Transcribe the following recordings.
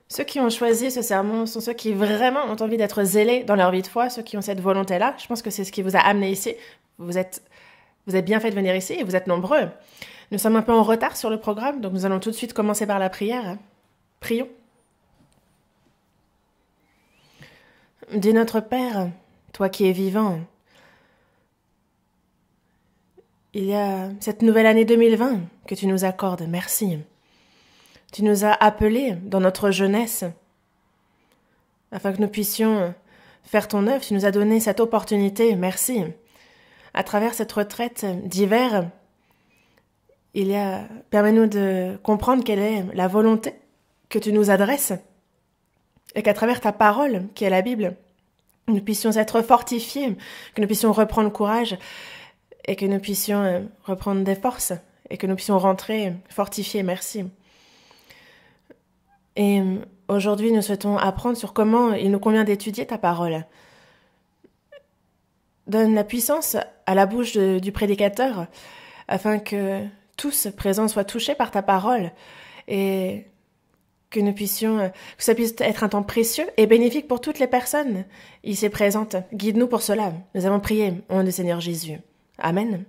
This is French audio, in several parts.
Ceux qui ont choisi ce sermon sont ceux qui vraiment ont envie d'être zélés dans leur vie de foi, ceux qui ont cette volonté-là. Je pense que c'est ce qui vous a amené ici. Vous êtes bien fait de venir ici et vous êtes nombreux. Nous sommes un peu en retard sur le programme, donc nous allons tout de suite commencer par la prière. Prions. Dis notre Père, toi qui es vivant, il y a cette nouvelle année 2020 que tu nous accordes, merci. Tu nous as appelés dans notre jeunesse afin que nous puissions faire ton œuvre. Tu nous as donné cette opportunité, merci. À travers cette retraite d'hiver, permets-nous de comprendre quelle est la volonté que tu nous adresses et qu'à travers ta parole, qui est la Bible, nous puissions être fortifiés, que nous puissions reprendre courage et que nous puissions reprendre des forces et que nous puissions rentrer fortifiés. Merci. Et aujourd'hui, nous souhaitons apprendre sur comment il nous convient d'étudier ta parole. Donne la puissance à la bouche du prédicateur afin que tous présents soient touchés par ta parole et que ça puisse être un temps précieux et bénéfique pour toutes les personnes ici présentes. Guide-nous pour cela. Nous avons prié au nom du Seigneur Jésus. Amen.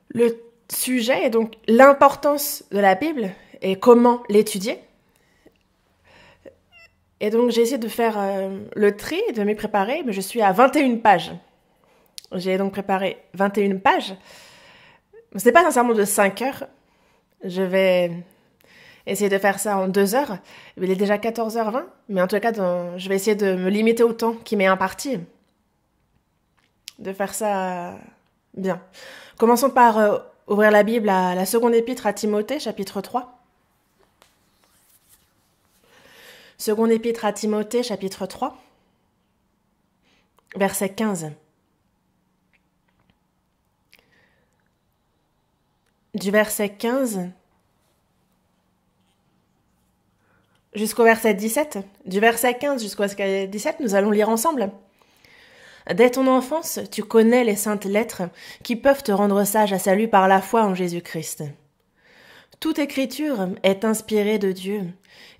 Le sujet est donc l'importance de la Bible et comment l'étudier. Et donc j'ai essayé de faire le tri, de m'y préparer, mais je suis à 21 pages. J'ai donc préparé 21 pages. Ce n'est pas un sermon de 5 heures. Je vais essayer de faire ça en 2 heures. Il est déjà 14h20, mais en tout cas, je vais essayer de me limiter au temps qui m'est imparti. De faire ça bien. Commençons par ouvrir la Bible à la seconde épître à Timothée, chapitre 3. Seconde épître à Timothée, chapitre 3, verset 15. Du verset 15 jusqu'au verset 17. Du verset 15 jusqu'au verset 17, nous allons lire ensemble. Dès ton enfance, tu connais les saintes lettres qui peuvent te rendre sage à salut par la foi en Jésus-Christ. Toute écriture est inspirée de Dieu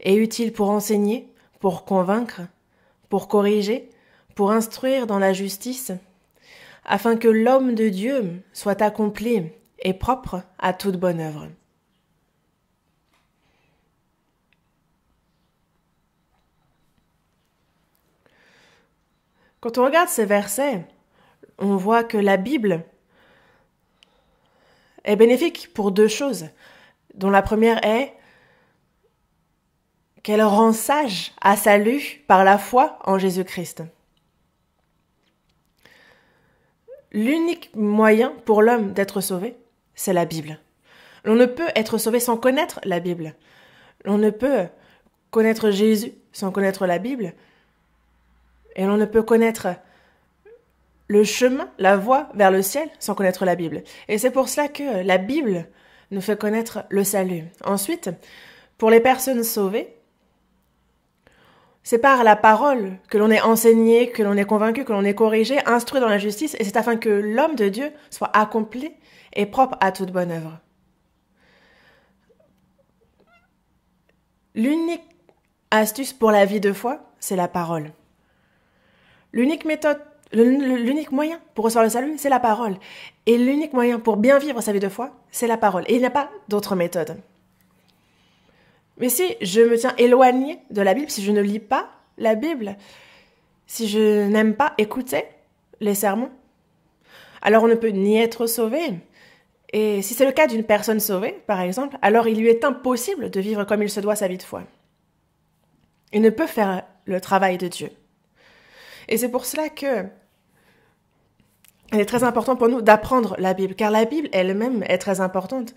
et utile pour enseigner, pour convaincre, pour corriger, pour instruire dans la justice, afin que l'homme de Dieu soit accompli et propre à toute bonne œuvre. Quand on regarde ces versets, on voit que la Bible est bénéfique pour deux choses, dont la première est qu'elle rend sage à salut par la foi en Jésus-Christ. L'unique moyen pour l'homme d'être sauvé, c'est la Bible. On ne peut être sauvé sans connaître la Bible. On ne peut connaître Jésus sans connaître la Bible. Et l'on ne peut connaître le chemin, la voie vers le ciel sans connaître la Bible. Et c'est pour cela que la Bible nous fait connaître le salut. Ensuite, pour les personnes sauvées, c'est par la parole que l'on est enseigné, que l'on est convaincu, que l'on est corrigé, instruit dans la justice, et c'est afin que l'homme de Dieu soit accompli et propre à toute bonne œuvre. L'unique astuce pour la vie de foi, c'est la parole. L'unique méthode, l'unique moyen pour recevoir le salut, c'est la parole. Et l'unique moyen pour bien vivre sa vie de foi, c'est la parole. Et il n'y a pas d'autre méthode. Mais si je me tiens éloigné de la Bible, si je ne lis pas la Bible, si je n'aime pas écouter les sermons, alors on ne peut ni être sauvé. Et si c'est le cas d'une personne sauvée, par exemple, alors il lui est impossible de vivre comme il se doit sa vie de foi. Il ne peut faire le travail de Dieu. Et c'est pour cela que il est très important pour nous d'apprendre la Bible, car la Bible elle-même est très importante.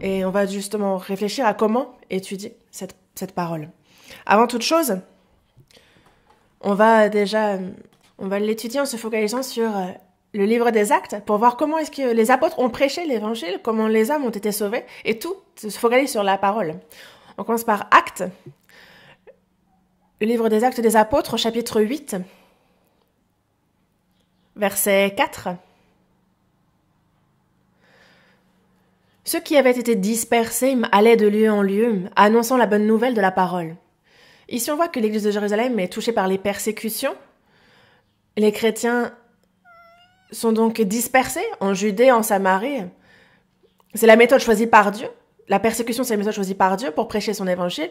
Et on va justement réfléchir à comment étudier cette parole. Avant toute chose, on va l'étudier en se focalisant sur le livre des Actes pour voir comment est-ce que les apôtres ont prêché l'évangile, comment les âmes ont été sauvées, et tout se focalise sur la parole. On commence par Actes, le livre des Actes des apôtres, chapitre 8, verset 4. Ceux qui avaient été dispersés allaient de lieu en lieu, annonçant la bonne nouvelle de la parole. Ici, on voit que l'église de Jérusalem est touchée par les persécutions. Les chrétiens sont donc dispersés en Judée, en Samarie. C'est la méthode choisie par Dieu. La persécution, c'est la méthode choisie par Dieu pour prêcher son évangile.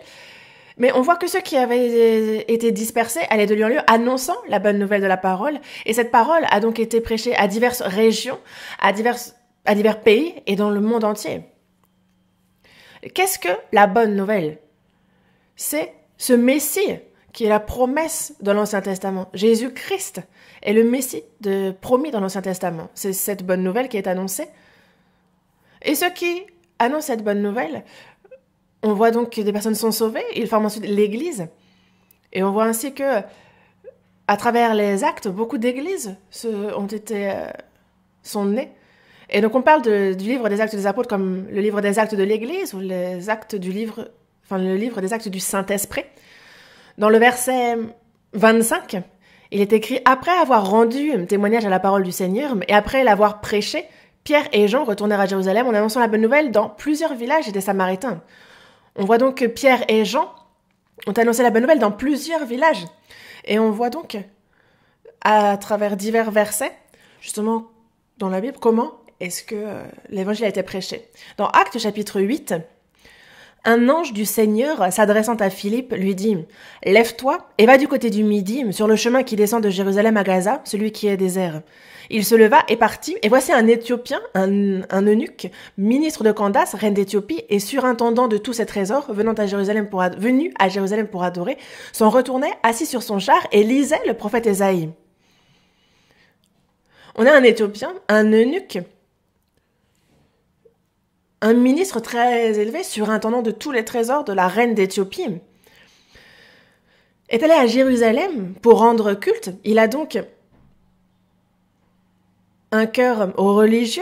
Mais on voit que ceux qui avaient été dispersés allaient de lieu en lieu, annonçant la bonne nouvelle de la parole. Et cette parole a donc été prêchée à diverses régions, à divers pays et dans le monde entier. Qu'est-ce que la bonne nouvelle? C'est ce Messie qui est la promesse dans l'Ancien Testament. Jésus-Christ est le Messie promis dans l'Ancien Testament. C'est cette bonne nouvelle qui est annoncée. Et ceux qui annoncent cette bonne nouvelle, on voit donc que des personnes sont sauvées, ils forment ensuite l'Église. Et on voit ainsi que, à travers les actes, beaucoup d'églises sont nées. Et donc on parle du livre des Actes des Apôtres comme le livre des actes de l'Église ou le livre des actes du Saint-Esprit. Dans le verset 25, il est écrit « Après avoir rendu témoignage à la parole du Seigneur et après l'avoir prêché, Pierre et Jean retournèrent à Jérusalem en annonçant la bonne nouvelle dans plusieurs villages des Samaritains. » On voit donc que Pierre et Jean ont annoncé la bonne nouvelle dans plusieurs villages. Et on voit donc, à travers divers versets, justement dans la Bible, comment est-ce que l'évangile a été prêché. Dans Actes chapitre 8, un ange du Seigneur, s'adressant à Philippe, lui dit « Lève-toi et va du côté du Midi, sur le chemin qui descend de Jérusalem à Gaza, celui qui est désert. » Il se leva et partit, et voici un Éthiopien, un eunuque, ministre de Candace, reine d'Éthiopie, et surintendant de tous ses trésors, venu à Jérusalem pour adorer, s'en retournait assis sur son char et lisait le prophète Ésaïe. On a un Éthiopien, un eunuque, un ministre très élevé, surintendant de tous les trésors de la reine d'Éthiopie, est allé à Jérusalem pour rendre culte. Il a donc un cœur religieux.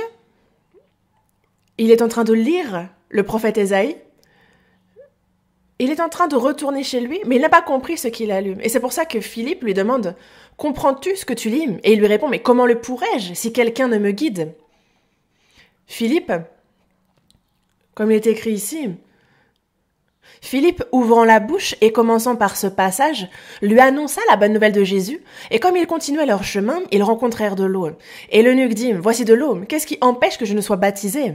Il est en train de lire le prophète Ésaïe. Il est en train de retourner chez lui, mais il n'a pas compris ce qu'il a lu. Et c'est pour ça que Philippe lui demande « Comprends-tu ce que tu lis ?» Et il lui répond « Mais comment le pourrais-je si quelqu'un ne me guide ?» Philippe, comme il est écrit ici, Philippe, ouvrant la bouche et commençant par ce passage, lui annonça la bonne nouvelle de Jésus, et comme ils continuaient leur chemin, ils rencontrèrent de l'eau. Et l'eunuque dit, « Voici de l'eau, qu'est-ce qui empêche que je ne sois baptisé ?»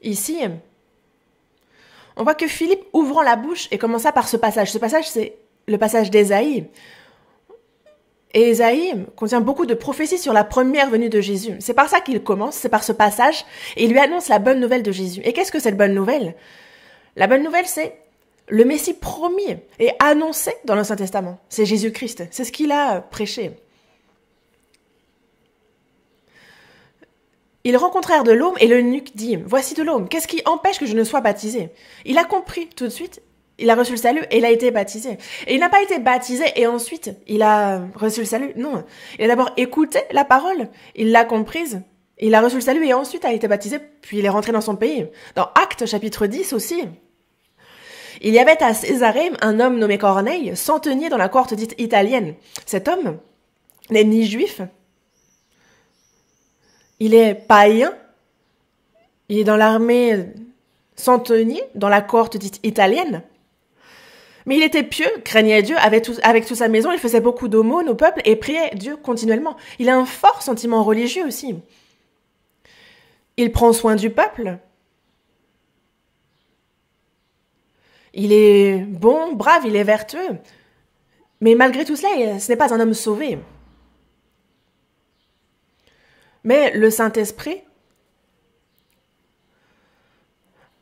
Ici, on voit que Philippe, ouvrant la bouche et commença par ce passage. Ce passage, c'est le passage d'Ésaïe. Et Ésaïe contient beaucoup de prophéties sur la première venue de Jésus. C'est par ça qu'il commence, c'est par ce passage, et il lui annonce la bonne nouvelle de Jésus. Et qu'est-ce que cette bonne nouvelle ? La bonne nouvelle, c'est le Messie promis et annoncé dans l'Ancien Testament. C'est Jésus-Christ. C'est ce qu'il a prêché. Ils rencontrèrent de l'homme et l'eunuque dit « Voici de l'homme, qu'est-ce qui empêche que je ne sois baptisé ?» Il a compris tout de suite, il a reçu le salut et il a été baptisé. Et il n'a pas été baptisé et ensuite il a reçu le salut. Non, il a d'abord écouté la parole, il l'a comprise, il a reçu le salut et ensuite a été baptisé, puis il est rentré dans son pays. Dans Actes chapitre 10 aussi, il y avait à Césarée un homme nommé Corneille, centenier dans la cohorte dite italienne. Cet homme n'est ni juif, il est païen, il est dans l'armée centenier dans la cohorte dite italienne, mais il était pieux, craignait Dieu, avec toute sa maison, il faisait beaucoup d'aumônes au peuple et priait Dieu continuellement. Il a un fort sentiment religieux aussi. Il prend soin du peuple. Il est bon, brave, il est vertueux. Mais malgré tout cela, ce n'est pas un homme sauvé. Mais le Saint-Esprit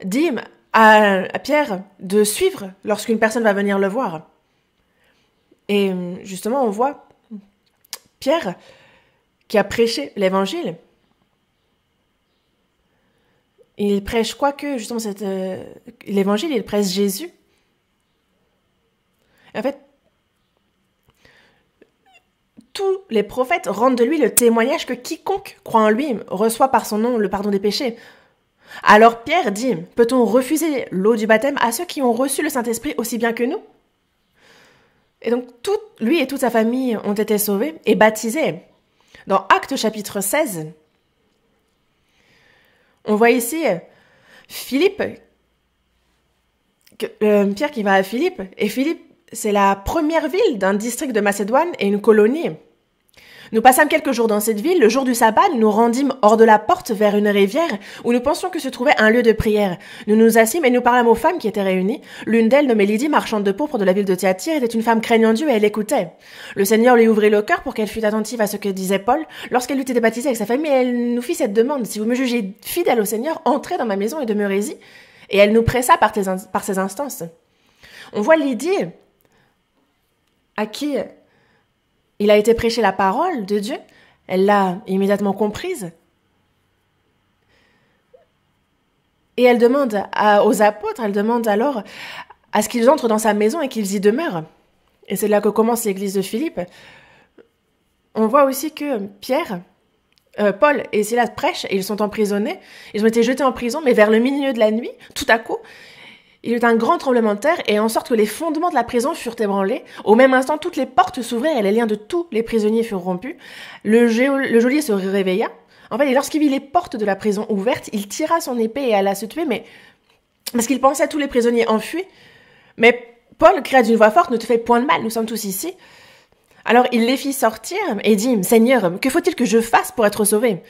dit à Pierre de suivre lorsqu'une personne va venir le voir. Et justement, on voit Pierre qui a prêché l'évangile. Il prêche quoi que, justement, l'évangile, il prêche Jésus. En fait, tous les prophètes rendent de lui le témoignage que quiconque croit en lui reçoit par son nom le pardon des péchés. Alors Pierre dit, peut-on refuser l'eau du baptême à ceux qui ont reçu le Saint-Esprit aussi bien que nous? Et donc, lui et toute sa famille ont été sauvés et baptisés. Dans Actes chapitre 16, On voit ici Philippe, Pierre qui va à Philippe, et Philippe, c'est la première ville d'un district de Macédoine et une colonie. Nous passâmes quelques jours dans cette ville. Le jour du sabbat, nous nous rendîmes hors de la porte vers une rivière où nous pensions que se trouvait un lieu de prière. Nous nous assîmes et nous parlâmes aux femmes qui étaient réunies. L'une d'elles, nommée Lydie, marchande de pourpre de la ville de Thyatire, était une femme craignant Dieu et elle écoutait. Le Seigneur lui ouvrit le cœur pour qu'elle fût attentive à ce que disait Paul. Lorsqu'elle eut été baptisée avec sa famille, elle nous fit cette demande. Si vous me jugez fidèle au Seigneur, entrez dans ma maison et demeurez-y. Et elle nous pressa par ses instances. On voit Lydie, à qui il a été prêché la parole de Dieu. Elle l'a immédiatement comprise. Et elle demande aux apôtres, elle demande alors à ce qu'ils entrent dans sa maison et qu'ils y demeurent. Et c'est là que commence l'église de Philippe. On voit aussi que Paul et Silas prêchent et ils sont emprisonnés. Ils ont été jetés en prison, mais vers le milieu de la nuit, tout à coup, il y eut un grand tremblement de terre et en sorte que les fondements de la prison furent ébranlés. Au même instant, toutes les portes s'ouvrirent et les liens de tous les prisonniers furent rompus. Le geôlier se réveilla. En fait, et lorsqu'il vit les portes de la prison ouvertes, il tira son épée et alla se tuer, mais parce qu'il pensait à tous les prisonniers enfuis. Mais Paul cria d'une voix forte, « Ne te fais point de mal, nous sommes tous ici. » Alors il les fit sortir et dit, « Seigneur, que faut-il que je fasse pour être sauvé ?»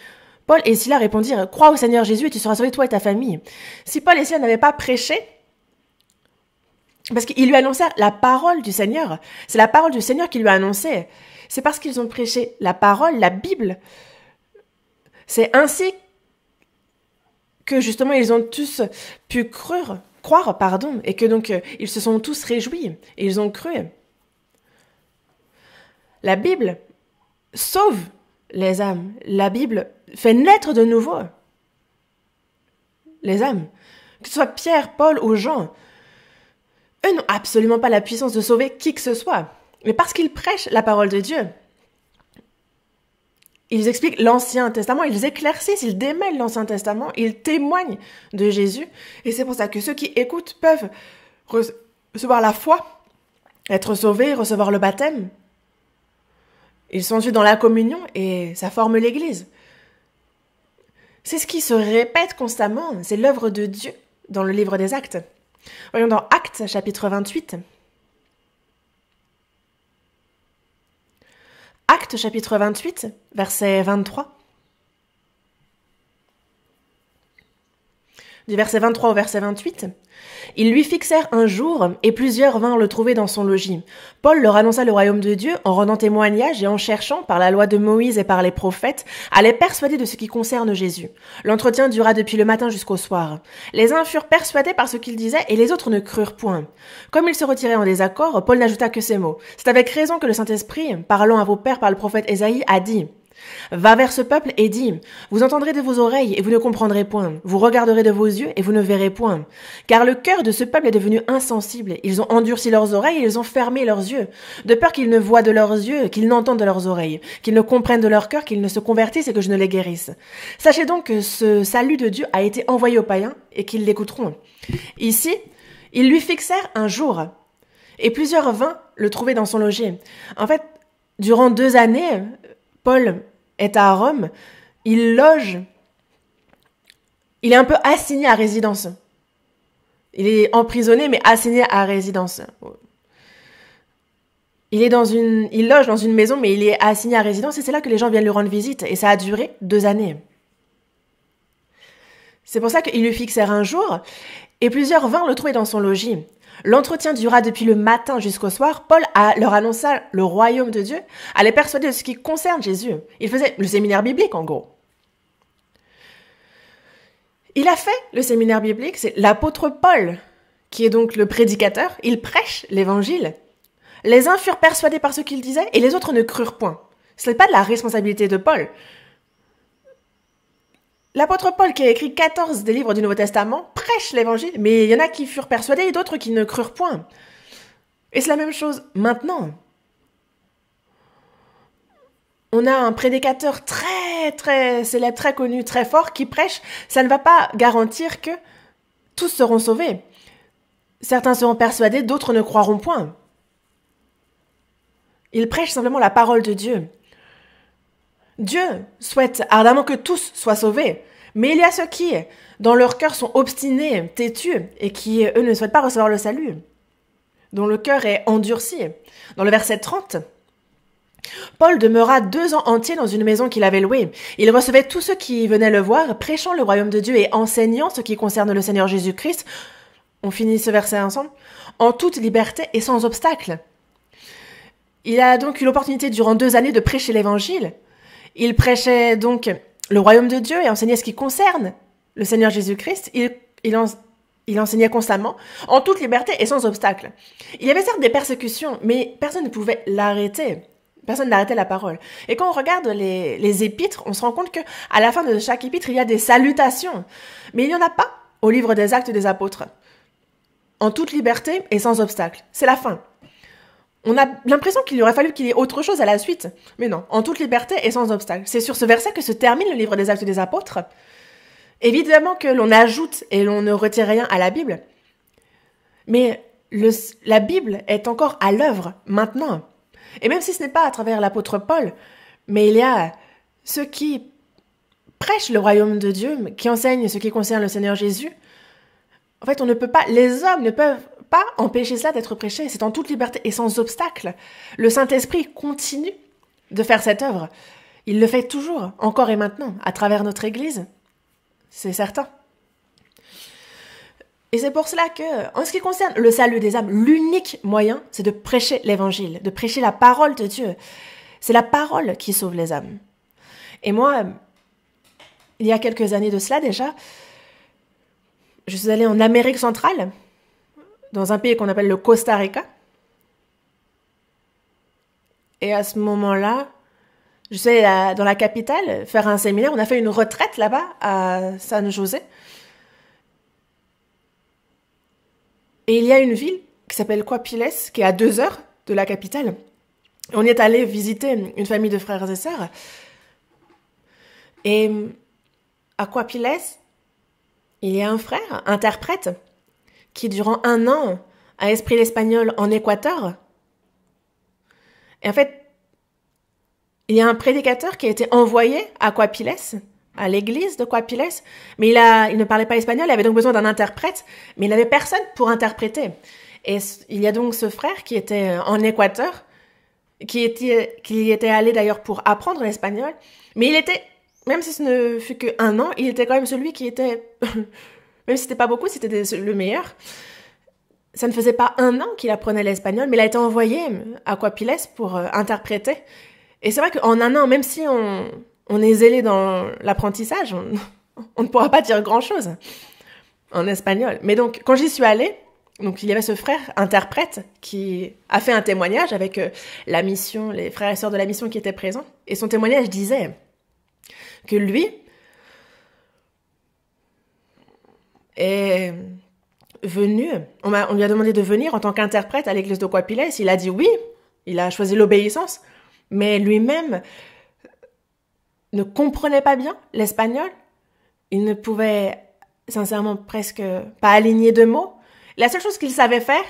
Paul et Silas répondirent, « Crois au Seigneur Jésus et tu seras sauvé, toi et ta famille. » Si Paul et Silas n'avaient pas prêché, parce qu'ils lui annonçaient la parole du Seigneur. C'est la parole du Seigneur qui lui a annoncé. C'est parce qu'ils ont prêché la parole, la Bible. C'est ainsi que justement ils ont tous pu croire, et que donc ils se sont tous réjouis et ils ont cru. La Bible sauve les âmes. La Bible fait naître de nouveau les âmes. Que ce soit Pierre, Paul ou Jean, eux n'ont absolument pas la puissance de sauver qui que ce soit. Mais parce qu'ils prêchent la parole de Dieu, ils expliquent l'Ancien Testament, ils éclaircissent, ils démêlent l'Ancien Testament, ils témoignent de Jésus. Et c'est pour ça que ceux qui écoutent peuvent recevoir la foi, être sauvés, recevoir le baptême. Ils sont ensuite dans la communion et ça forme l'Église. C'est ce qui se répète constamment, c'est l'œuvre de Dieu dans le livre des Actes. Voyons dans Actes, chapitre 28. Actes, chapitre 28, verset 23. Du verset 23 au verset 28. Ils lui fixèrent un jour, et plusieurs vinrent le trouver dans son logis. Paul leur annonça le royaume de Dieu en rendant témoignage et en cherchant, par la loi de Moïse et par les prophètes, à les persuader de ce qui concerne Jésus. L'entretien dura depuis le matin jusqu'au soir. Les uns furent persuadés par ce qu'ils disaient, et les autres ne crurent point. Comme ils se retiraient en désaccord, Paul n'ajouta que ces mots. C'est avec raison que le Saint-Esprit, parlant à vos pères par le prophète Ésaïe, a dit: Va vers ce peuple et dis, vous entendrez de vos oreilles et vous ne comprendrez point. Vous regarderez de vos yeux et vous ne verrez point. Car le cœur de ce peuple est devenu insensible. Ils ont endurci leurs oreilles et ils ont fermé leurs yeux. De peur qu'ils ne voient de leurs yeux, qu'ils n'entendent de leurs oreilles, qu'ils ne comprennent de leur cœur, qu'ils ne se convertissent et que je ne les guérisse. Sachez donc que ce salut de Dieu a été envoyé aux païens et qu'ils l'écouteront. Ici, ils lui fixèrent un jour. Et plusieurs vinrent le trouver dans son logis. En fait, durant 2 années, Paul est à Rome, il loge, il est un peu assigné à résidence. Il est emprisonné, mais assigné à résidence. Il loge dans une maison, mais il est assigné à résidence, et c'est là que les gens viennent lui rendre visite, et ça a duré 2 années. C'est pour ça qu'ils lui fixèrent un jour, et plusieurs vinrent le trouver dans son logis. L'entretien dura depuis le matin jusqu'au soir. Paul leur annonça le royaume de Dieu, à les persuader de ce qui concerne Jésus. Il faisait le séminaire biblique, en gros. Il a fait le séminaire biblique, c'est l'apôtre Paul, qui est donc le prédicateur. Il prêche l'évangile. Les uns furent persuadés par ce qu'il disait, et les autres ne crurent point. Ce n'est pas de la responsabilité de Paul. L'apôtre Paul, qui a écrit 14 des livres du Nouveau Testament, prêche l'évangile, mais il y en a qui furent persuadés et d'autres qui ne crurent point. Et c'est la même chose maintenant. On a un prédicateur très, très célèbre, très connu, très fort, qui prêche. Ça ne va pas garantir que tous seront sauvés. Certains seront persuadés, d'autres ne croiront point. Il prêche simplement la parole de Dieu. Dieu souhaite ardemment que tous soient sauvés, Mais il y a ceux qui, dans leur cœur, sont obstinés, têtus, et qui, eux, ne souhaitent pas recevoir le salut, dont le cœur est endurci. Dans le verset 30, Paul demeura 2 ans entiers dans une maison qu'il avait louée. Il recevait tous ceux qui venaient le voir, prêchant le royaume de Dieu et enseignant ce qui concerne le Seigneur Jésus-Christ. On finit ce verset ensemble. En toute liberté et sans obstacle. Il a donc eu l'opportunité durant 2 années de prêcher l'évangile. Il prêchait donc le royaume de Dieu et enseignait ce qui concerne le Seigneur Jésus-Christ. Il enseignait constamment, en toute liberté et sans obstacle. Il y avait certes des persécutions, mais personne ne pouvait l'arrêter. Personne n'arrêtait la parole. Et quand on regarde les épîtres, on se rend compte qu'à la fin de chaque épître, il y a des salutations. Mais il n'y en a pas au livre des Actes des Apôtres. En toute liberté et sans obstacle. C'est la fin. On a l'impression qu'il aurait fallu qu'il y ait autre chose à la suite. Mais non, en toute liberté et sans obstacle. C'est sur ce verset que se termine le livre des Actes des Apôtres. Évidemment que l'on ajoute et l'on ne retire rien à la Bible. Mais la Bible est encore à l'œuvre maintenant. Et même si ce n'est pas à travers l'apôtre Paul, mais il y a ceux qui prêchent le royaume de Dieu, qui enseignent ce qui concerne le Seigneur Jésus. En fait, les hommes ne peuvent pas empêcher cela d'être prêché. C'est en toute liberté et sans obstacle. Le Saint-Esprit continue de faire cette œuvre. Il le fait toujours, encore et maintenant, à travers notre Église. C'est certain. Et c'est pour cela que, en ce qui concerne le salut des âmes, l'unique moyen, c'est de prêcher l'évangile, de prêcher la parole de Dieu. C'est la parole qui sauve les âmes. Et moi, il y a quelques années de cela déjà, je suis allée en Amérique centrale, dans un pays qu'on appelle le Costa Rica. Et à ce moment-là, je suis allée dans la capitale faire un séminaire. On a fait une retraite là-bas à San José. Et il y a une ville qui s'appelle Coapiles, qui est à 2 heures de la capitale. On y est allé visiter une famille de frères et sœurs. Et à Coapiles, il y a un frère, interprète, qui durant 1 an a appris l'espagnol en Équateur. Et en fait, il y a un prédicateur qui a été envoyé à Coapiles, à l'église de Coapiles, mais il ne parlait pas espagnol, il avait donc besoin d'un interprète, mais il n'avait personne pour interpréter. Et il y a donc ce frère qui était en Équateur, qui était allé d'ailleurs pour apprendre l'espagnol, mais il était, même si ce ne fut que 1 an, il était quand même celui qui était, même si c'était pas beaucoup, c'était le meilleur. Ça ne faisait pas 1 an qu'il apprenait l'espagnol, mais il a été envoyé à Coapiles pour interpréter. Et c'est vrai qu'en 1 an, même si on est zélé dans l'apprentissage, on ne pourra pas dire grand-chose en espagnol. Mais donc, quand j'y suis allée, donc il y avait ce frère interprète qui a fait un témoignage avec la mission, les frères et sœurs de la mission qui étaient présents. Et son témoignage disait que lui est venu, on lui a demandé de venir en tant qu'interprète à l'église de Coapiles. Il a dit oui, il a choisi l'obéissance, mais lui-même ne comprenait pas bien l'espagnol. Il ne pouvait, sincèrement, presque pas aligner de mots. La seule chose qu'il savait faire,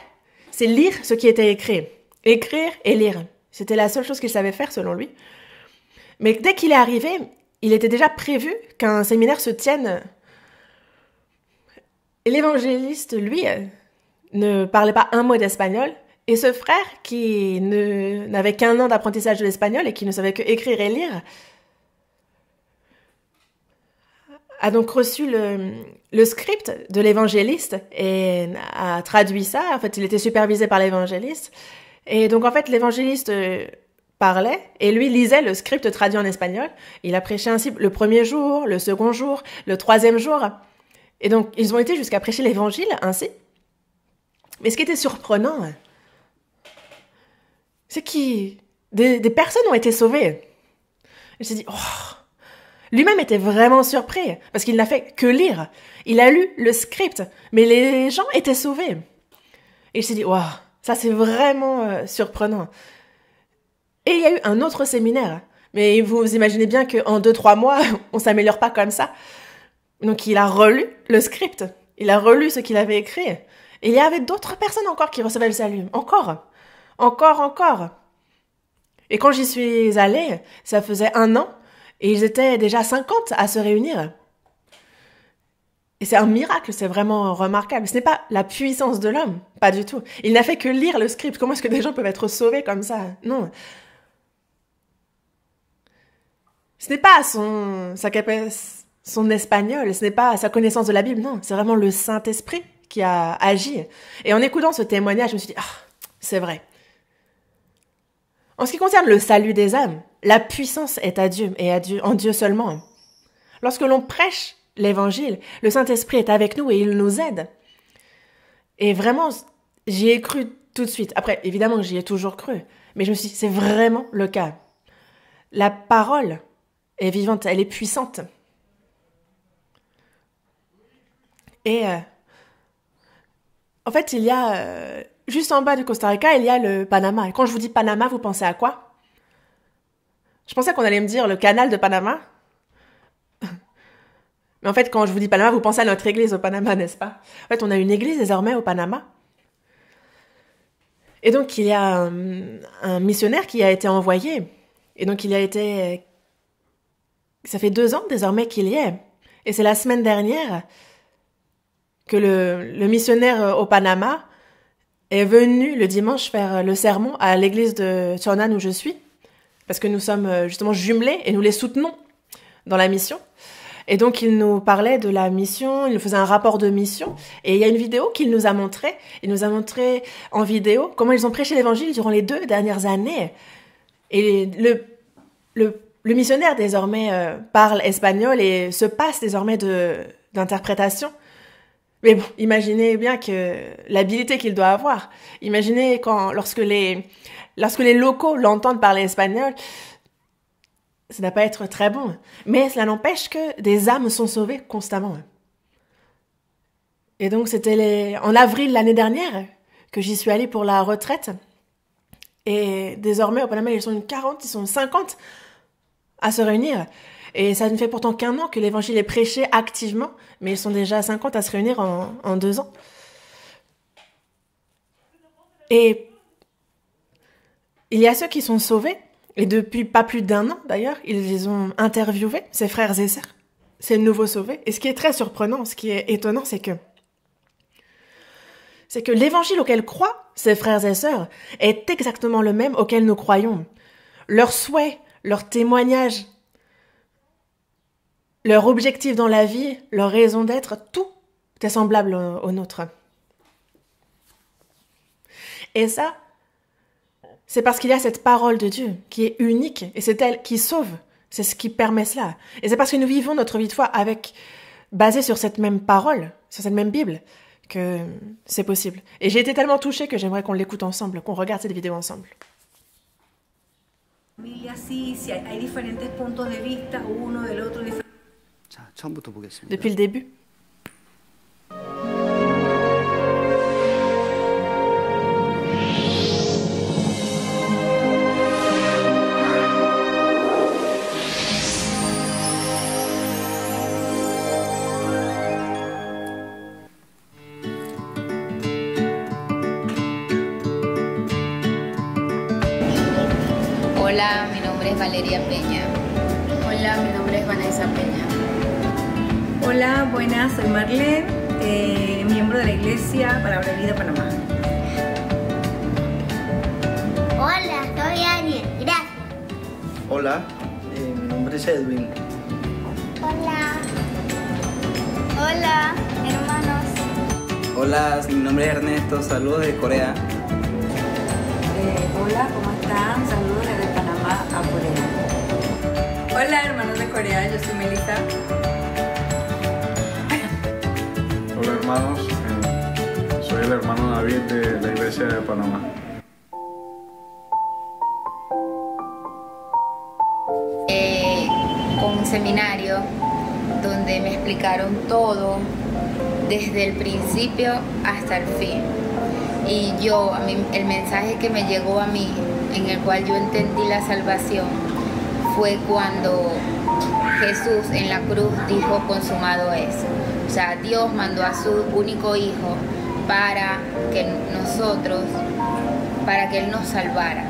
c'est lire ce qui était écrit. Écrire et lire. C'était la seule chose qu'il savait faire, selon lui. Mais dès qu'il est arrivé, il était déjà prévu qu'un séminaire se tienne. Et l'évangéliste, lui, ne parlait pas un mot d'espagnol. Et ce frère, qui n'avait qu'1 an d'apprentissage de l'espagnol et qui ne savait que écrire et lire, a donc reçu le script de l'évangéliste et a traduit ça. En fait, il était supervisé par l'évangéliste. Et donc, en fait, l'évangéliste parlait et lui lisait le script traduit en espagnol. Il a prêché ainsi le 1er jour, le 2e jour, le 3e jour. Et donc, ils ont été jusqu'à prêcher l'évangile ainsi. Mais ce qui était surprenant, c'est que des personnes ont été sauvées. Il s'est dit, oh, lui-même était vraiment surpris, parce qu'il n'a fait que lire. Il a lu le script, mais les gens étaient sauvés. Et il s'est dit, waouh, ça c'est vraiment surprenant. Et il y a eu un autre séminaire. Mais vous imaginez bien qu'en 2-3 mois, on s'améliore pas comme ça. Donc il a relu le script. Il a relu ce qu'il avait écrit. Et il y avait d'autres personnes encore qui recevaient le salut. Encore. Et quand j'y suis allée, ça faisait 1 an. Et ils étaient déjà 50 à se réunir. Et c'est un miracle, c'est vraiment remarquable. Ce n'est pas la puissance de l'homme, pas du tout. Il n'a fait que lire le script. Comment est-ce que des gens peuvent être sauvés comme ça? Non. Ce n'est pas son espagnol, ce n'est pas sa connaissance de la Bible, non. C'est vraiment le Saint-Esprit qui a agi. Et en écoutant ce témoignage, je me suis dit, ah, c'est vrai. En ce qui concerne le salut des âmes, la puissance est à Dieu et en Dieu seulement. Lorsque l'on prêche l'évangile, le Saint-Esprit est avec nous et il nous aide. Et vraiment, j'y ai cru tout de suite. Après, évidemment, j'y ai toujours cru. Mais je me suis dit, c'est vraiment le cas. La parole est vivante, elle est puissante. Et en fait, il y a, juste en bas du Costa Rica, il y a le Panama. Et quand je vous dis Panama, vous pensez à quoi? Je pensais qu'on allait me dire le canal de Panama. Mais en fait, quand je vous dis Panama, vous pensez à notre église au Panama, n'est-ce pas? En fait, on a une église désormais au Panama. Et donc, il y a un missionnaire qui a été envoyé. Et donc, ça fait 2 ans désormais qu'il y est. Et c'est la semaine dernière que le missionnaire au Panama est venu le dimanche faire le sermon à l'église de Chornan où je suis. Parce que nous sommes justement jumelés et nous les soutenons dans la mission. Et donc, il nous parlait de la mission, il nous faisait un rapport de mission. Et il y a une vidéo qu'il nous a montrée. Il nous a montré en vidéo comment ils ont prêché l'évangile durant les 2 dernières années. Et le missionnaire, désormais, parle espagnol et se passe désormais d'interprétation. Mais bon, imaginez bien que l'habilité qu'il doit avoir. Imaginez lorsque les locaux l'entendent parler espagnol, ça ne va pas être très bon. Mais cela n'empêche que des âmes sont sauvées constamment. Et donc, c'était en avril l'année dernière que j'y suis allée pour la retraite. Et désormais, au Panama, ils sont 40, ils sont 50 à se réunir. Et ça ne fait pourtant qu'1 an que l'évangile est prêché activement, mais ils sont déjà 50 à se réunir en 2 ans. Et il y a ceux qui sont sauvés, et depuis pas plus d'1 an d'ailleurs, ils les ont interviewés, ces frères et sœurs, ces nouveaux sauvés. Et ce qui est très surprenant, ce qui est étonnant, c'est que l'évangile auquel croient ces frères et sœurs est exactement le même auquel nous croyons. Leur souhait, leur témoignage, leur objectif dans la vie, leur raison d'être, tout est semblable au nôtre. Et ça, c'est parce qu'il y a cette parole de Dieu qui est unique et c'est elle qui sauve. C'est ce qui permet cela. Et c'est parce que nous vivons notre vie de foi basée sur cette même parole, sur cette même Bible, que c'est possible. Et j'ai été tellement touchée que j'aimerais qu'on l'écoute ensemble, qu'on regarde cette vidéo ensemble. Depuis le début. Hola, mi nombre es Valeria Peña. Hola, mi nombre es Vanessa Peña. Hola, buenas, soy Marlene, miembro de la Iglesia Palabra de Vida Panamá. Hola, soy Daniel, gracias. Hola, mi nombre es Edwin. Hola. Hola, hermanos. Hola, mi nombre es Ernesto, saludos de Corea. Hola, ¿cómo están? Saludos desde Panamá a Corea. Hola, hermanos de Corea, yo soy Melissa. Hola hermanos, soy el hermano David de la Iglesia de Panamá. Con un seminario donde me explicaron todo desde el principio hasta el fin. Y el mensaje que me llegó a mí, en el cual yo entendí la salvación, fue cuando Jesús en la cruz dijo consumado es. O sea, Dios mandó a su único hijo para que Él nos salvara.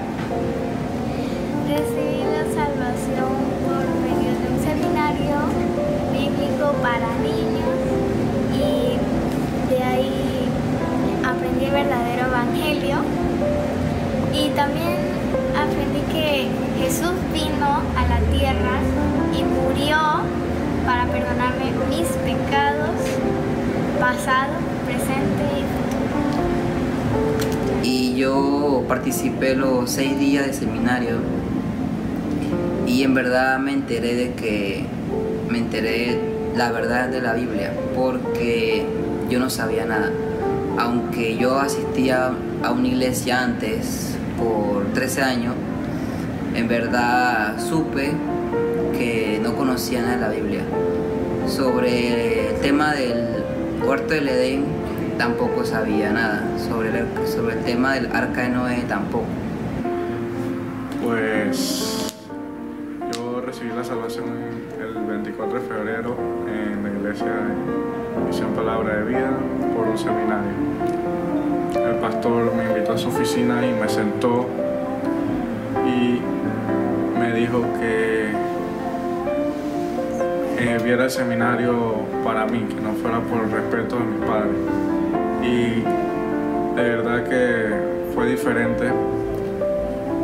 Recibí la salvación por medio de un seminario bíblico para niños aprendí el verdadero evangelio y también aprendí que Jesús vino a la tierra y murió para perdonarme mis pecados, pasado, presente y futuro. Y yo participé los 6 días de seminario y en verdad me enteré la verdad de la Biblia, porque yo no sabía nada. Aunque yo asistía a una iglesia antes por 13 años, en verdad supe que no conocía nada de la Biblia. Sobre el tema del huerto del Edén tampoco sabía nada. Sobre el tema del arca de Noé tampoco. Pues yo recibí la salvación el 24 de febrero en la iglesia de Misión Palabra de Vida por un seminario. El pastor me invitó a su oficina y me sentó y me dijo que viera el seminario para mí, que no fuera por el respeto de mis padres. Y de verdad que fue diferente,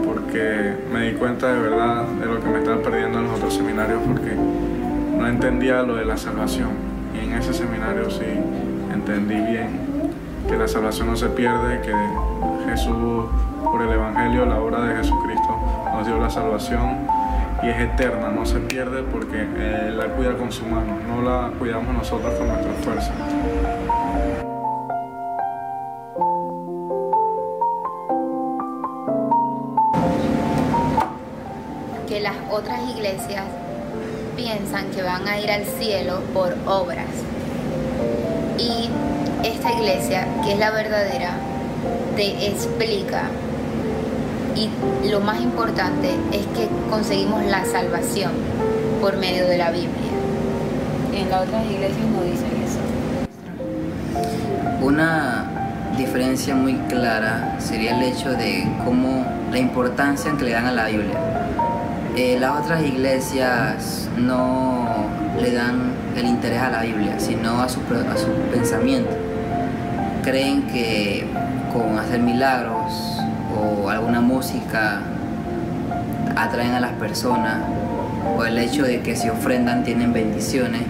porque me di cuenta de verdad de lo que me estaba perdiendo en los otros seminarios, porque no entendía lo de la salvación. Y en ese seminario sí entendí bien que la salvación no se pierde, que Jesús, por el Evangelio, la obra de Jesucristo, nos dio la salvación y es eterna, no se pierde porque Él la cuida con su mano, no la cuidamos nosotros con nuestra fuerza. Que las otras iglesias piensan que van a ir al cielo por obras. Y esta iglesia, que es la verdadera, te explica, y lo más importante es que conseguimos la salvación por medio de la Biblia. En las otras iglesias no dicen eso. Una diferencia muy clara sería el hecho de cómo la importancia que le dan a la Biblia. Las otras iglesias no le dan el interés a la Biblia, sino a su pensamiento. Creen que con hacer milagros o alguna música atraen a las personas, o el hecho de que si ofrendan tienen bendiciones.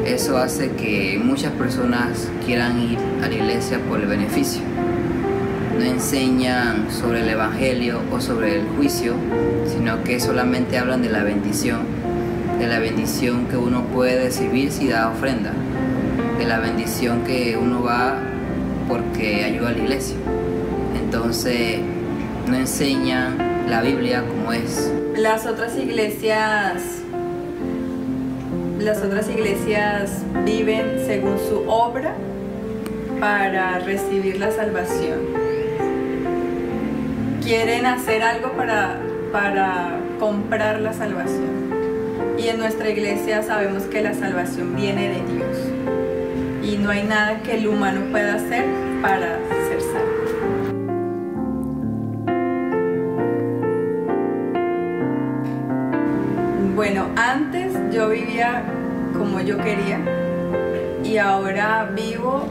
Eso hace que muchas personas quieran ir a la iglesia por el beneficio. No enseñan sobre el Evangelio o sobre el juicio, sino que solamente hablan de la bendición que uno puede recibir si da ofrenda, de la bendición que uno va porque ayuda a la iglesia. Entonces no enseñan la Biblia como es. Las otras iglesias viven según su obra para recibir la salvación. Quieren hacer algo para comprar la salvación. Y en nuestra iglesia sabemos que la salvación viene de Dios. Y no hay nada que el humano pueda hacer para ser salvo. Bueno, antes yo vivía como yo quería y ahora vivo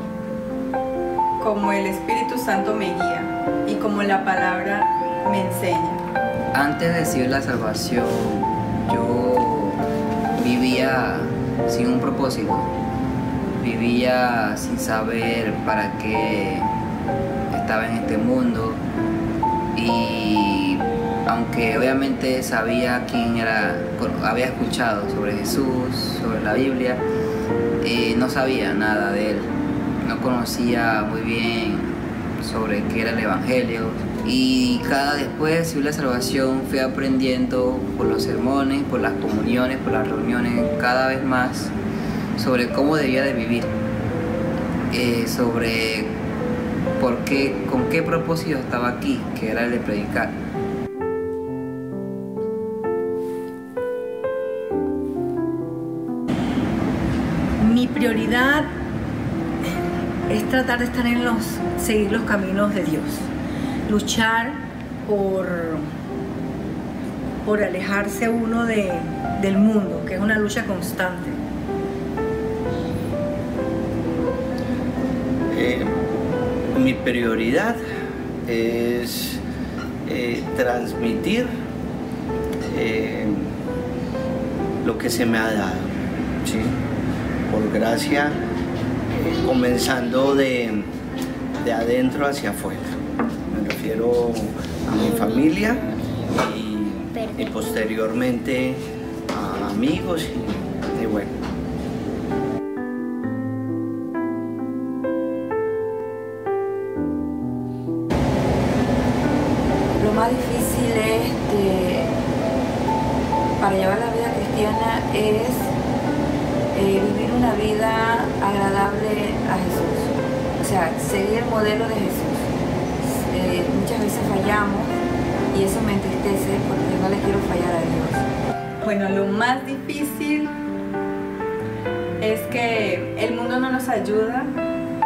como el Espíritu Santo me guía y como la palabra me enseña. Antes de recibir la salvación, yo vivía sin un propósito, vivía sin saber para qué estaba en este mundo, y aunque obviamente sabía quién era, había escuchado sobre Jesús, sobre la Biblia, no sabía nada de Él, no conocía muy bien sobre qué era el Evangelio. Y después de recibir la salvación fui aprendiendo por los sermones, por las comuniones, por las reuniones, cada vez más sobre cómo debía de vivir, sobre con qué propósito estaba aquí, que era el de predicar. Mi prioridad es tratar de estar seguir los caminos de Dios, luchar por alejarse uno del mundo, que es una lucha Mi prioridad es transmitir lo que se me ha dado, ¿sí? Por gracia, comenzando de adentro hacia afuera. Me refiero a mi familia y posteriormente a amigos y bueno. Lo más difícil para llevar la vida cristiana es vivir una vida agradable a Jesús. O sea, seguir el modelo de Jesús. Muchas veces fallamos y eso me entristece porque no le quiero fallar a Dios. Bueno, lo más difícil es que el mundo no nos ayuda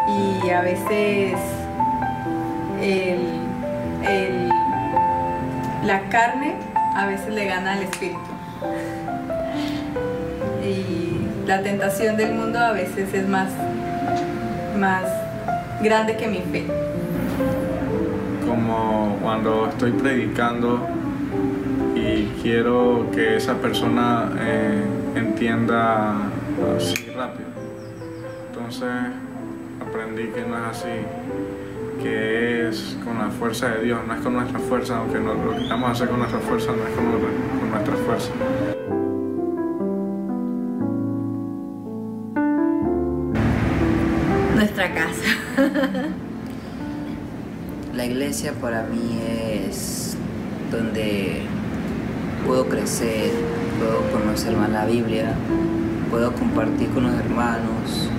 y a veces la carne a veces le gana al espíritu. Y la tentación del mundo a veces es más grande que mi fe. Como cuando estoy predicando y quiero que esa persona entienda así rápido. Entonces aprendí que no es así, que es con la fuerza de Dios, no es con nuestra fuerza, aunque lo que vamos a hacer con nuestra fuerza no es con nuestra fuerza. Nuestra casa. La iglesia para mí es donde puedo crecer, puedo conocer más la Biblia, puedo compartir con los hermanos,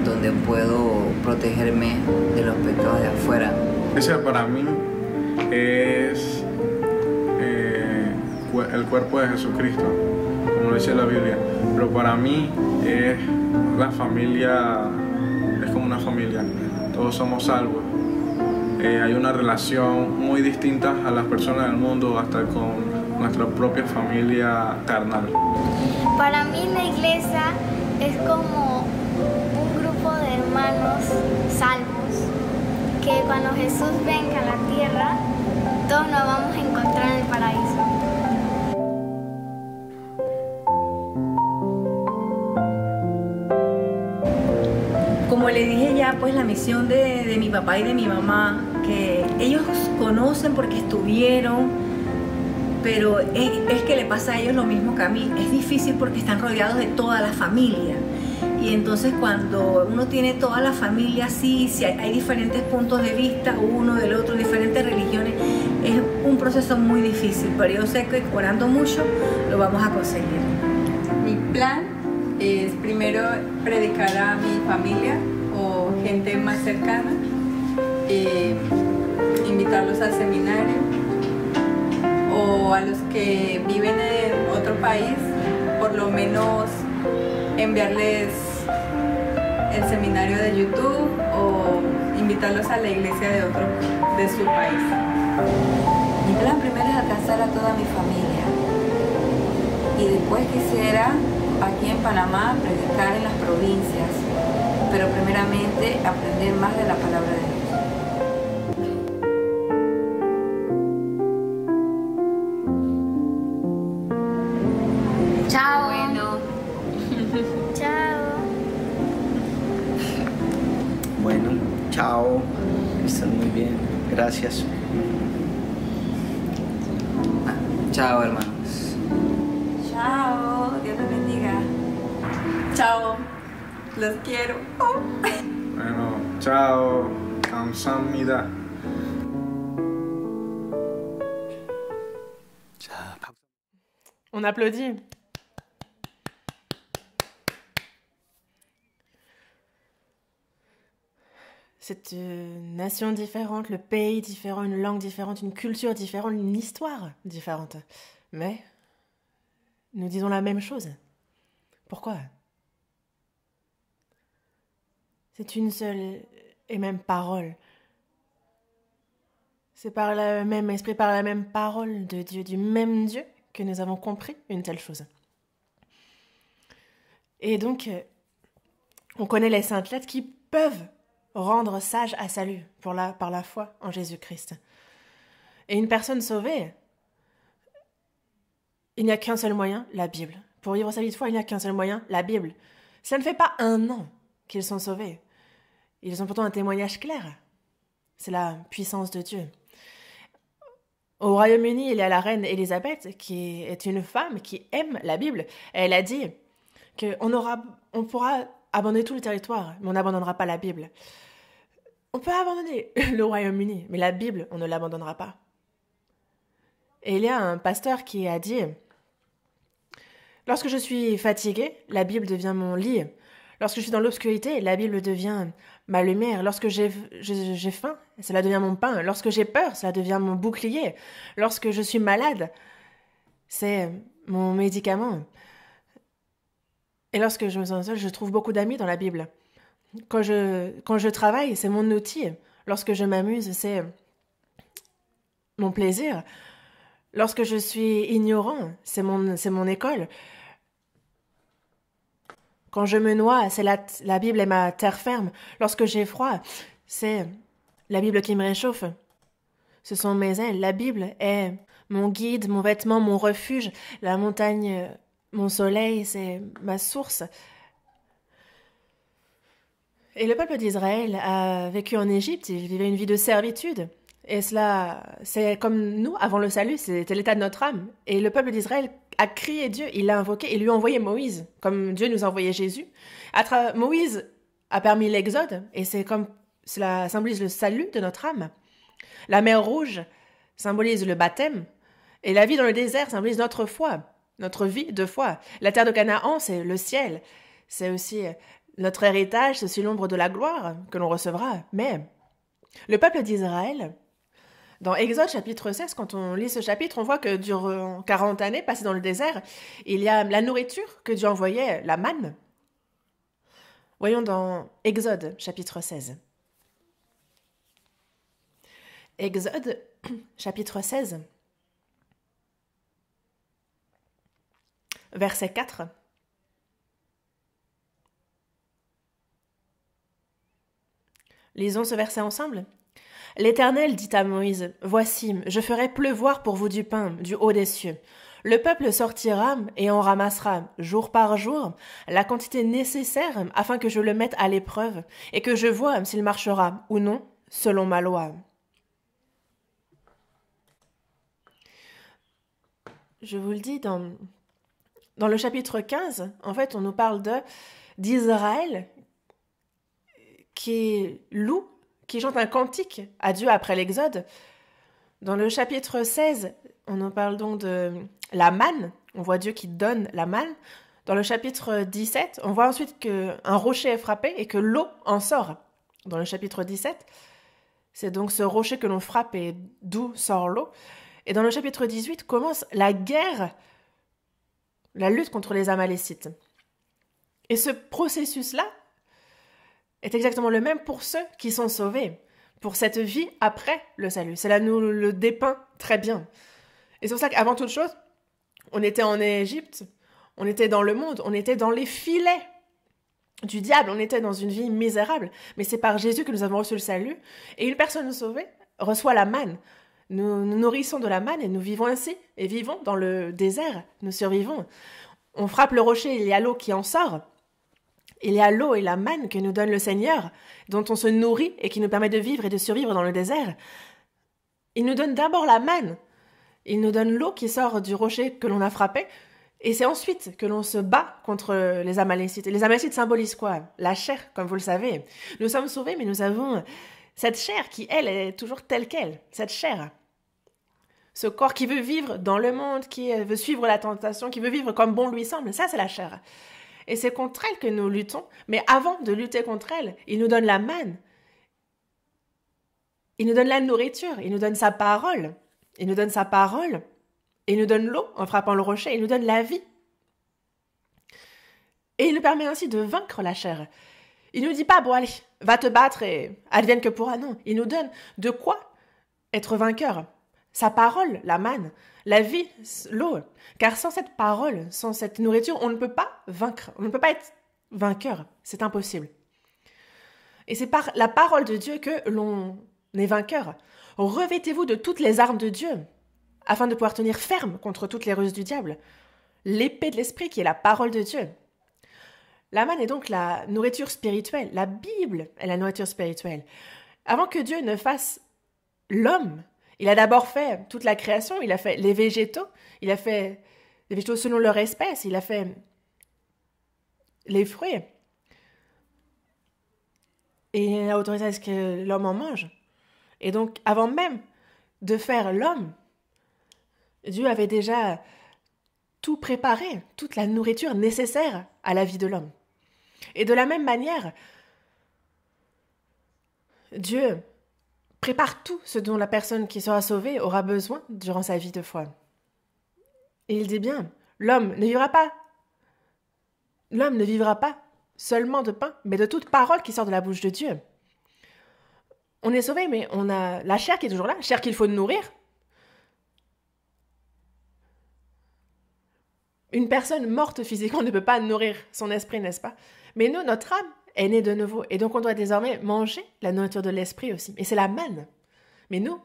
donde puedo protegerme de los pecados de afuera. La iglesia para mí es el cuerpo de Jesucristo, como dice la Biblia, pero para mí es la familia, es como una familia, todos somos salvos. Hay una relación muy distinta a las personas del mundo, hasta con nuestra propia familia carnal. Para mí la iglesia es como un grupo de hermanos salvos que cuando Jesús venga a la tierra, todos nos vamos a encontrar en el paraíso. Como le dije ya, pues la misión de mi papá y de mi mamá, que ellos conocen porque estuvieron, pero es que le pasa a ellos lo mismo que a mí. Es difícil porque están rodeados de toda la familia. Y entonces cuando uno tiene toda la familia así, si hay diferentes puntos de vista, uno del otro, diferentes religiones, es un proceso muy difícil. Pero yo sé que orando mucho lo vamos a conseguir. Mi plan es primero predicar a mi familia o gente más cercana, invitarlos al seminario, o a los que viven en otro país, por lo menos enviarles el seminario de YouTube o invitarlos a la iglesia de su país. Mi plan primero es alcanzar a toda mi familia y después quisiera aquí en Panamá predicar en las provincias, pero primeramente aprender más de la palabra de Dios. Chao. Bueno. Chao. Bueno, chao. Están muy bien. Gracias. Chao, hermanos. Chao, Dios te bendiga. Chao. Los quiero. Bueno, chao. 감사합니다. On applaudit. C'est une nation différente, le pays différent, une langue différente, une culture différente, une histoire différente. Mais nous disons la même chose. Pourquoi ? C'est une seule et même parole. C'est par le même esprit, par la même parole de Dieu, du même Dieu, que nous avons compris une telle chose. Et donc, on connaît les saintes lettres qui peuvent rendre sage à salut par la foi en Jésus-Christ. Et une personne sauvée, il n'y a qu'un seul moyen, la Bible. Pour vivre sa vie de foi, il n'y a qu'un seul moyen, la Bible. Ça ne fait pas 1 an qu'ils sont sauvés. Ils ont pourtant un témoignage clair. C'est la puissance de Dieu. Au Royaume-Uni, il y a la reine Élisabeth, qui est une femme qui aime la Bible. Elle a dit qu'on pourra abandonner tout le territoire, mais on n'abandonnera pas la Bible. On peut abandonner le Royaume-Uni, mais la Bible, on ne l'abandonnera pas. Et il y a un pasteur qui a dit « Lorsque je suis fatigué, la Bible devient mon lit. Lorsque je suis dans l'obscurité, la Bible devient ma lumière. Lorsque j'ai faim, cela devient mon pain. Lorsque j'ai peur, cela devient mon bouclier. Lorsque je suis malade, c'est mon médicament. Et lorsque je me sens seule, je trouve beaucoup d'amis dans la Bible. Quand je travaille, c'est mon outil. Lorsque je m'amuse, c'est mon plaisir. Lorsque je suis ignorant, c'est mon école. Quand je me noie, c'est la Bible est ma terre ferme. Lorsque j'ai froid, c'est la Bible qui me réchauffe. Ce sont mes ailes. La Bible est mon guide, mon vêtement, mon refuge. La montagne, mon soleil, c'est ma source. Et le peuple d'Israël a vécu en Égypte. Il vivait une vie de servitude. Et cela, c'est comme nous, avant le salut, c'était l'état de notre âme. Et le peuple d'Israël a crié Dieu, il l'a invoqué, il lui a envoyé Moïse, comme Dieu nous a envoyé Jésus. Moïse a permis l'exode, et c'est comme cela symbolise le salut de notre âme. La mer Rouge symbolise le baptême, et la vie dans le désert symbolise notre foi, notre vie de foi. La terre de Canaan, c'est le ciel. C'est aussi notre héritage, c'est aussi l'ombre de la gloire que l'on recevra. Mais le peuple d'Israël, dans Exode chapitre 16, quand on lit ce chapitre, on voit que durant 40 années passées dans le désert, il y a la nourriture que Dieu envoyait, la manne. Voyons dans Exode chapitre 16. Exode chapitre 16, verset 4. Lisons ce verset ensemble. L'Éternel dit à Moïse, « Voici, je ferai pleuvoir pour vous du pain du haut des cieux. Le peuple sortira et en ramassera, jour par jour, la quantité nécessaire afin que je le mette à l'épreuve et que je voie s'il marchera ou non selon ma loi. » Je vous le dis, dans le chapitre 15, en fait, on nous parle d'Israël qui loue, qui chante un cantique à Dieu après l'Exode. Dans le chapitre 16, on nous parle donc de la manne. On voit Dieu qui donne la manne. Dans le chapitre 17, on voit ensuite qu'un rocher est frappé et que l'eau en sort. Dans le chapitre 17, c'est donc ce rocher que l'on frappe et d'où sort l'eau. Et dans le chapitre 18 commence la guerre, la lutte contre les Amalécites. Et ce processus-là est exactement le même pour ceux qui sont sauvés, pour cette vie après le salut. Cela nous le dépeint très bien. Et c'est pour ça qu'avant toute chose, on était en Égypte, on était dans le monde, on était dans les filets du diable, on était dans une vie misérable. Mais c'est par Jésus que nous avons reçu le salut. Et une personne sauvée reçoit la manne. Nous nourrissons de la manne et nous vivons ainsi. Et vivons dans le désert, nous survivons. On frappe le rocher, il y a l'eau qui en sort. Il y a l'eau et la manne que nous donne le Seigneur, dont on se nourrit et qui nous permet de vivre et de survivre dans le désert. Il nous donne d'abord la manne. Il nous donne l'eau qui sort du rocher que l'on a frappé. Et c'est ensuite que l'on se bat contre les Amalécites. Et les Amalécites symbolisent quoi? La chair, comme vous le savez. Nous sommes sauvés, mais nous avons cette chair qui, elle, est toujours telle qu'elle. Cette chair. Ce corps qui veut vivre dans le monde, qui veut suivre la tentation, qui veut vivre comme bon lui semble. Ça, c'est la chair. Et c'est contre elle que nous luttons. Mais avant de lutter contre elle, il nous donne la manne. Il nous donne la nourriture. Il nous donne sa parole. Il nous donne sa parole. Et il nous donne l'eau en frappant le rocher. Il nous donne la vie. Et il nous permet ainsi de vaincre la chair. Il ne nous dit pas, bon allez, va te battre et advienne que pourra. Non, il nous donne de quoi être vainqueur. Sa parole, la manne, la vie, l'eau. Car sans cette parole, sans cette nourriture, on ne peut pas vaincre. On ne peut pas être vainqueur. C'est impossible. Et c'est par la parole de Dieu que l'on est vainqueur. Revêtez-vous de toutes les armes de Dieu, afin de pouvoir tenir ferme contre toutes les ruses du diable. L'épée de l'esprit qui est la parole de Dieu. La manne est donc la nourriture spirituelle. La Bible est la nourriture spirituelle. Avant que Dieu ne fasse l'homme, il a d'abord fait toute la création, il a fait les végétaux, il a fait les végétaux selon leur espèce, il a fait les fruits. Et il a autorisé à ce que l'homme en mange. Et donc, avant même de faire l'homme, Dieu avait déjà tout préparé, toute la nourriture nécessaire à la vie de l'homme. Et de la même manière, Dieu prépare tout ce dont la personne qui sera sauvée aura besoin durant sa vie de foi. Et il dit bien, l'homme ne vivra pas seulement de pain, mais de toute parole qui sort de la bouche de Dieu. On est sauvé, mais on a la chair qui est toujours là, la chair qu'il faut nourrir. Une personne morte physiquement ne peut pas nourrir son esprit, n'est-ce pas? Mais nous, notre âme est née de nouveau. Et donc, on doit désormais manger la nourriture de l'esprit aussi. Et c'est la manne. Mais nous,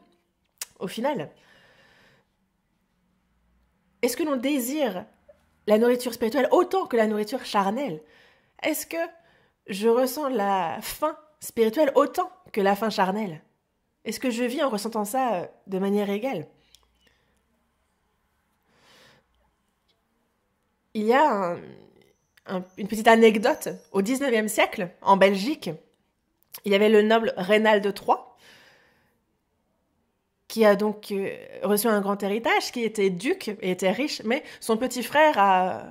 au final, est-ce que l'on désire la nourriture spirituelle autant que la nourriture charnelle? Est-ce que je ressens la faim spirituelle autant que la faim charnelle? Est-ce que je vis en ressentant ça de manière égale? Il y a une petite anecdote. Au XIXe siècle, en Belgique, il y avait le noble Raynald III qui a donc reçu un grand héritage, qui était duc et était riche, mais son petit frère a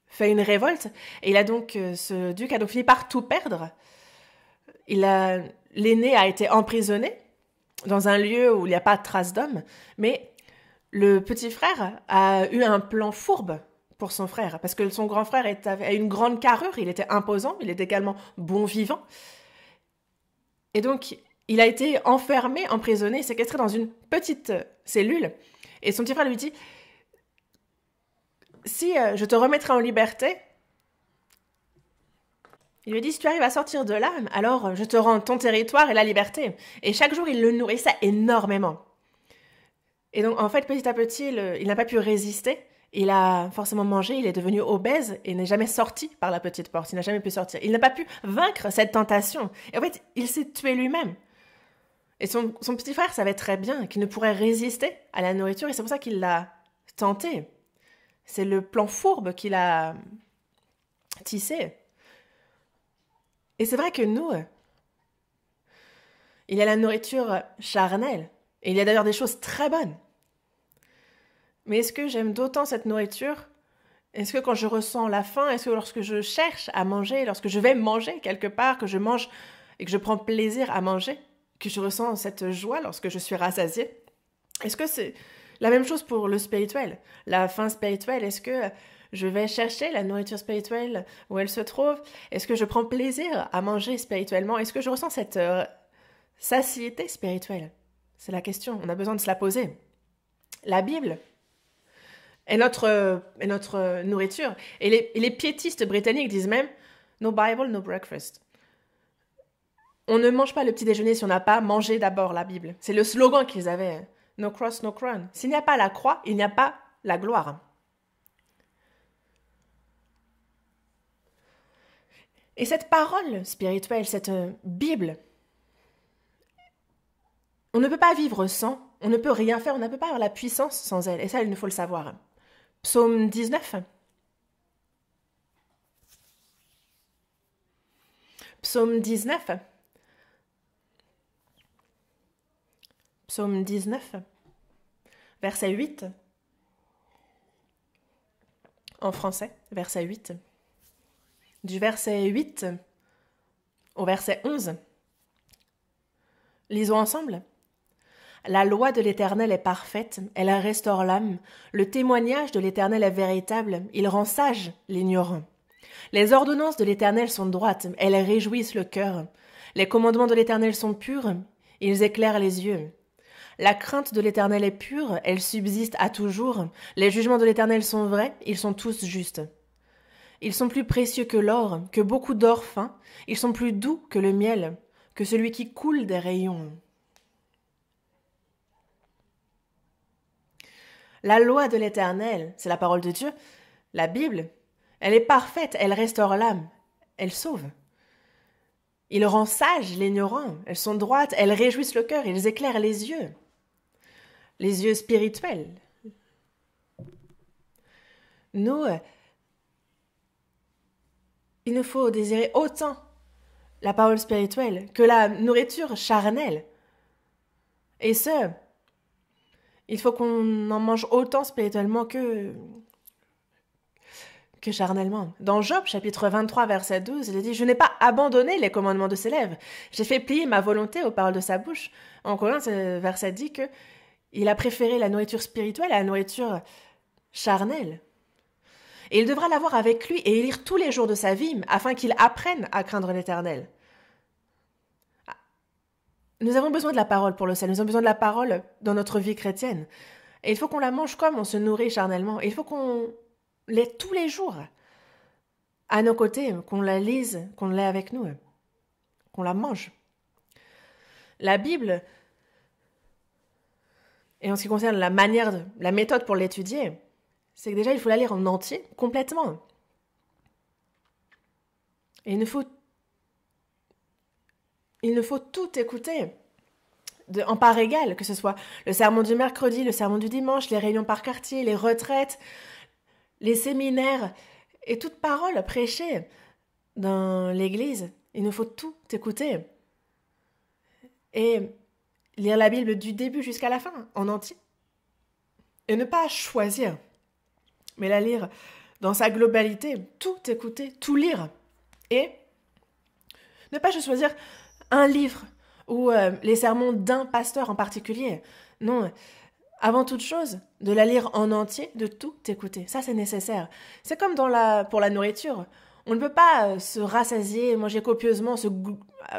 fait une révolte et ce duc a donc fini par tout perdre. L'aîné a été emprisonné dans un lieu où il n'y a pas de trace d'homme, mais le petit frère a eu un plan fourbe pour son frère, parce que son grand frère avait une grande carrure, il était imposant, il était également bon vivant. Et donc, il a été enfermé, emprisonné, séquestré dans une petite cellule. Et son petit frère lui dit, si je te remettrai en liberté, il lui dit, si tu arrives à sortir de là, alors je te rends ton territoire et la liberté. Et chaque jour, il le nourrissait énormément. Et donc, en fait, petit à petit, il n'a pas pu résister. Il a forcément mangé, il est devenu obèse et n'est jamais sorti par la petite porte. Il n'a jamais pu sortir. Il n'a pas pu vaincre cette tentation. Et en fait, il s'est tué lui-même. Et son petit frère savait très bien qu'il ne pourrait résister à la nourriture et c'est pour ça qu'il l'a tenté. C'est le plan fourbe qu'il a tissé. Et c'est vrai que nous, il y a la nourriture charnelle. Et il y a d'ailleurs des choses très bonnes. Mais est-ce que j'aime d'autant cette nourriture? Est-ce que quand je ressens la faim, est-ce que lorsque je cherche à manger, lorsque je vais manger quelque part, que je mange et que je prends plaisir à manger, que je ressens cette joie lorsque je suis rassasiée? Est-ce que c'est la même chose pour le spirituel? La faim spirituelle, est-ce que je vais chercher la nourriture spirituelle où elle se trouve? Est-ce que je prends plaisir à manger spirituellement? Est-ce que je ressens cette satiété spirituelle? C'est la question, on a besoin de se la poser. La Bible est notre nourriture. Et les piétistes britanniques disent même « No Bible, no breakfast ». On ne mange pas le petit déjeuner si on n'a pas mangé d'abord la Bible. C'est le slogan qu'ils avaient. « No cross, no crown ». S'il n'y a pas la croix, il n'y a pas la gloire. Et cette parole spirituelle, cette Bible, on ne peut pas vivre sans, on ne peut rien faire, on ne peut pas avoir la puissance sans elle. Et ça, il nous faut le savoir. Psaume 19. Psaume 19. Psaume 19, verset 8. En français, verset 8. Du verset 8 au verset 11. Lisons ensemble. La loi de l'Éternel est parfaite, elle restaure l'âme. Le témoignage de l'Éternel est véritable, il rend sage l'ignorant. Les ordonnances de l'Éternel sont droites, elles réjouissent le cœur. Les commandements de l'Éternel sont purs, ils éclairent les yeux. La crainte de l'Éternel est pure, elle subsiste à toujours. Les jugements de l'Éternel sont vrais, ils sont tous justes. Ils sont plus précieux que l'or, que beaucoup d'or fin, ils sont plus doux que le miel. que celui qui coule des rayons. La loi de l'Éternel, c'est la parole de Dieu, la Bible, elle est parfaite, elle restaure l'âme, elle sauve. Il rend sage l'ignorant, elles sont droites, elles réjouissent le cœur, elles éclairent les yeux spirituels. Nous, il nous faut désirer autant la parole spirituelle que la nourriture charnelle. Et il faut qu'on en mange autant spirituellement que charnellement. Dans Job, chapitre 23, verset 12, il est dit « Je n'ai pas abandonné les commandements de ses lèvres. J'ai fait plier ma volonté aux paroles de sa bouche. » En Corinthiens, ce verset dit qu'il a préféré la nourriture spirituelle à la nourriture charnelle. Et il devra l'avoir avec lui et lire tous les jours de sa vie afin qu'il apprenne à craindre l'Éternel. Nous avons besoin de la parole pour le salut. Nous avons besoin de la parole dans notre vie chrétienne. Et il faut qu'on la mange comme on se nourrit charnellement. Et il faut qu'on l'ait tous les jours à nos côtés, qu'on la lise, qu'on l'ait avec nous, qu'on la mange. La Bible, et en ce qui concerne la méthode pour l'étudier, c'est que déjà il faut la lire en entier, complètement. Et il nous faut tout écouter en part égale, que ce soit le sermon du mercredi, le sermon du dimanche, les réunions par quartier, les retraites, les séminaires et toute parole prêchée dans l'église. Il nous faut tout écouter et lire la Bible du début jusqu'à la fin, en entier. Et ne pas choisir, mais la lire dans sa globalité, tout écouter, tout lire. Et ne pas juste choisir un livre ou les sermons d'un pasteur en particulier. Non, avant toute chose, de la lire en entier, de tout écouter. Ça, c'est nécessaire. C'est comme pour la nourriture. On ne peut pas se rassasier, manger copieusement,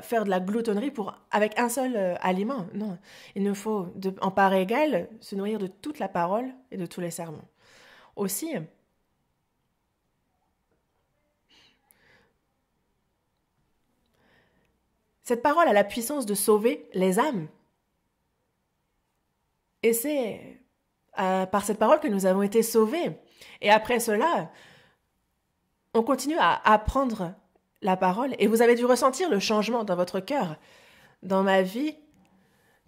faire de la gloutonnerie avec un seul aliment. Non, il nous faut, en part égale, se nourrir de toute la parole et de tous les sermons. Aussi, cette parole a la puissance de sauver les âmes. Et c'est par cette parole que nous avons été sauvés. Et après cela, on continue à apprendre la parole. Et vous avez dû ressentir le changement dans votre cœur. Dans ma vie,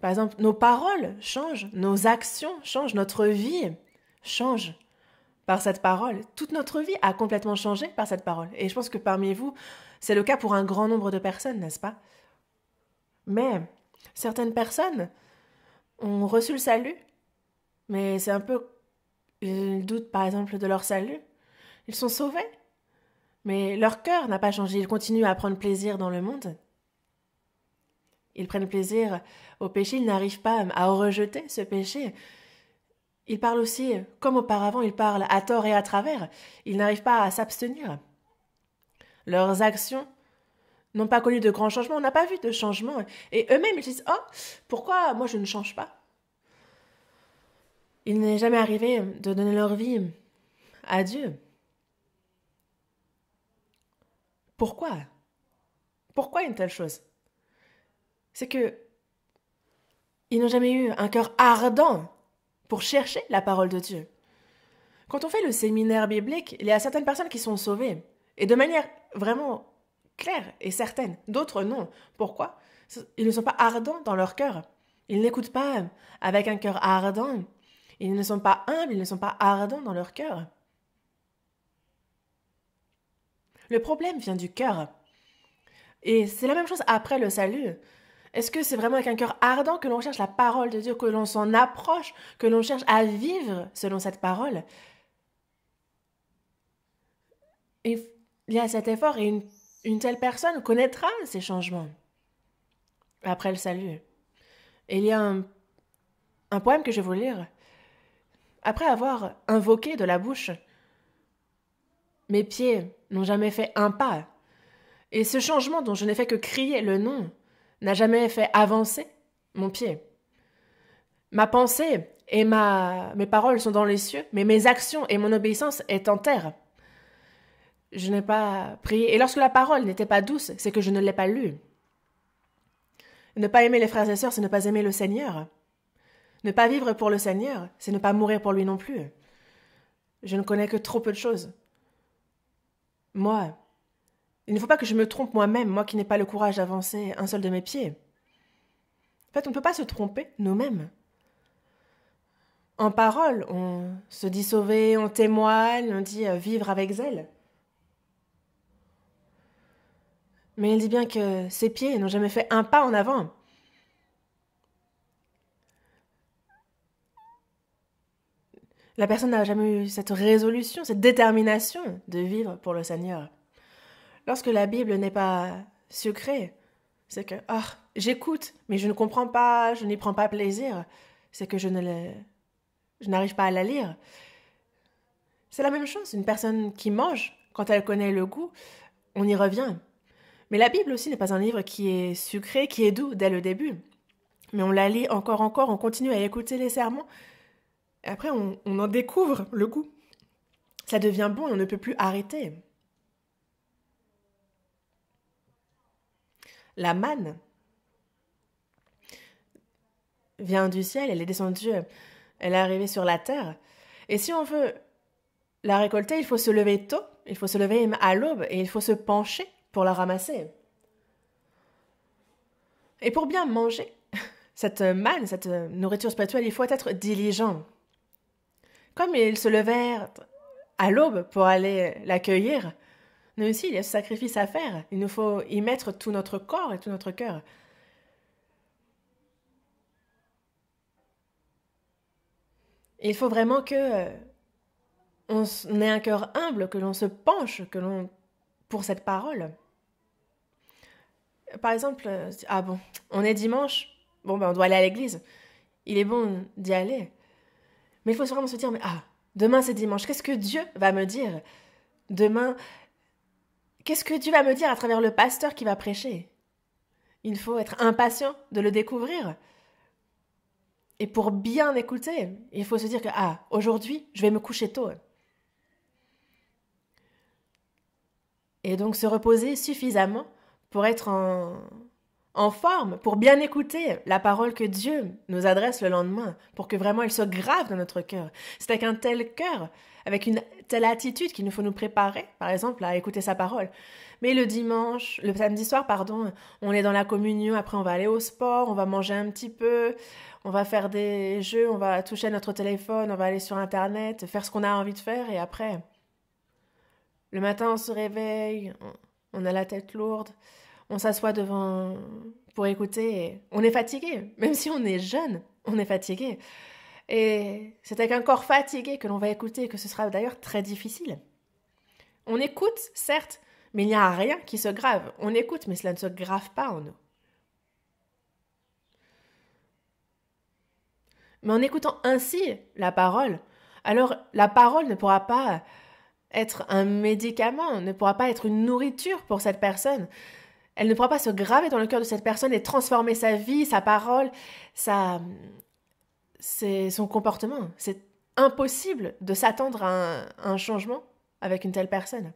par exemple, nos paroles changent, nos actions changent, notre vie change par cette parole. Toute notre vie a complètement changé par cette parole. Et je pense que parmi vous, c'est le cas pour un grand nombre de personnes, n'est-ce pas? Mais certaines personnes ont reçu le salut, mais c'est un peu... Ils doutent par exemple de leur salut. Ils sont sauvés, mais leur cœur n'a pas changé. Ils continuent à prendre plaisir dans le monde. Ils prennent plaisir au péché, ils n'arrivent pas à rejeter ce péché. Ils parlent aussi, comme auparavant, ils parlent à tort et à travers. Ils n'arrivent pas à s'abstenir. Leurs actions n'ont pas connu de grands changements, on n'a pas vu de changement. Et eux-mêmes, ils disent « Oh, pourquoi moi je ne change pas ?» Il n'est jamais arrivé de donner leur vie à Dieu. Pourquoi? Pourquoi une telle chose? C'est que ils n'ont jamais eu un cœur ardent pour chercher la parole de Dieu. Quand on fait le séminaire biblique, il y a certaines personnes qui sont sauvées, et de manière vraiment claire et certaine. D'autres non. Pourquoi? Ils ne sont pas ardents dans leur cœur. Ils n'écoutent pas avec un cœur ardent. Ils ne sont pas humbles, ils ne sont pas ardents dans leur cœur. Le problème vient du cœur. Et c'est la même chose après le salut. Est-ce que c'est vraiment avec un cœur ardent que l'on cherche la parole de Dieu, que l'on s'en approche, que l'on cherche à vivre selon cette parole? Et il y a cet effort et une telle personne connaîtra ces changements après le salut. Et il y a un poème que je vais vous lire. Après avoir invoqué de la bouche, mes pieds n'ont jamais fait un pas. Et ce changement dont je n'ai fait que crier le nom n'a jamais fait avancer mon pied. Ma pensée et mes paroles sont dans les cieux, mais mes actions et mon obéissance est en terre. Je n'ai pas prié. Et lorsque la parole n'était pas douce, c'est que je ne l'ai pas lue. Ne pas aimer les frères et sœurs, c'est ne pas aimer le Seigneur. Ne pas vivre pour le Seigneur, c'est ne pas mourir pour lui non plus. Je ne connais que trop peu de choses. Moi, il ne faut pas que je me trompe moi-même, moi qui n'ai pas le courage d'avancer un seul de mes pieds. En fait, on ne peut pas se tromper nous-mêmes. En parole, on se dit sauver, on témoigne, on dit vivre avec zèle. Mais il dit bien que ses pieds n'ont jamais fait un pas en avant. La personne n'a jamais eu cette résolution, cette détermination de vivre pour le Seigneur. Lorsque la Bible n'est pas sucrée, c'est que j'écoute, mais je ne comprends pas, je n'y prends pas plaisir. C'est que je n'arrive pas à la lire. C'est la même chose, une personne qui mange, quand elle connaît le goût, on y revient. Mais la Bible aussi n'est pas un livre qui est sucré, qui est doux dès le début. Mais on la lit encore, on continue à écouter les sermons. Et après, on en découvre le goût. Ça devient bon et on ne peut plus arrêter. La manne vient du ciel, elle est descendue, elle est arrivée sur la terre. Et si on veut la récolter, il faut se lever tôt, il faut se lever à l'aube et il faut se pencher pour la ramasser. Et pour bien manger cette manne, cette nourriture spirituelle, il faut être diligent. Comme ils se levèrent à l'aube pour aller l'accueillir, nous aussi, il y a ce sacrifice à faire. Il nous faut y mettre tout notre corps et tout notre cœur. Il faut vraiment que on ait un cœur humble, que l'on se penche pour cette parole. Par exemple, on est dimanche, on doit aller à l'église. Il est bon d'y aller. Mais il faut vraiment se dire, demain c'est dimanche, qu'est-ce que Dieu va me dire? Demain, qu'est-ce que Dieu va me dire à travers le pasteur qui va prêcher? Il faut être impatient de le découvrir. Et pour bien écouter, il faut se dire que, aujourd'hui, je vais me coucher tôt. Et donc se reposer suffisamment pour être en forme, pour bien écouter la parole que Dieu nous adresse le lendemain, pour que vraiment elle soit grave dans notre cœur. C'est avec un tel cœur, avec une telle attitude qu'il nous faut nous préparer, par exemple, à écouter sa parole. Mais le samedi soir, on est dans la communion, après on va aller au sport, on va manger un petit peu, on va faire des jeux, on va toucher à notre téléphone, on va aller sur Internet, faire ce qu'on a envie de faire, et après, le matin on se réveille, on a la tête lourde, on s'assoit devant pour écouter, et on est fatigué, même si on est jeune, on est fatigué. Et c'est avec un corps fatigué que l'on va écouter, que ce sera d'ailleurs très difficile. On écoute, certes, mais il n'y a rien qui se grave. On écoute, mais cela ne se grave pas en nous. Mais en écoutant ainsi la parole, alors la parole ne pourra pas être un médicament, ne pourra pas être une nourriture pour cette personne. Elle ne pourra pas se graver dans le cœur de cette personne et transformer sa vie, sa parole, son comportement. C'est impossible de s'attendre à un changement avec une telle personne.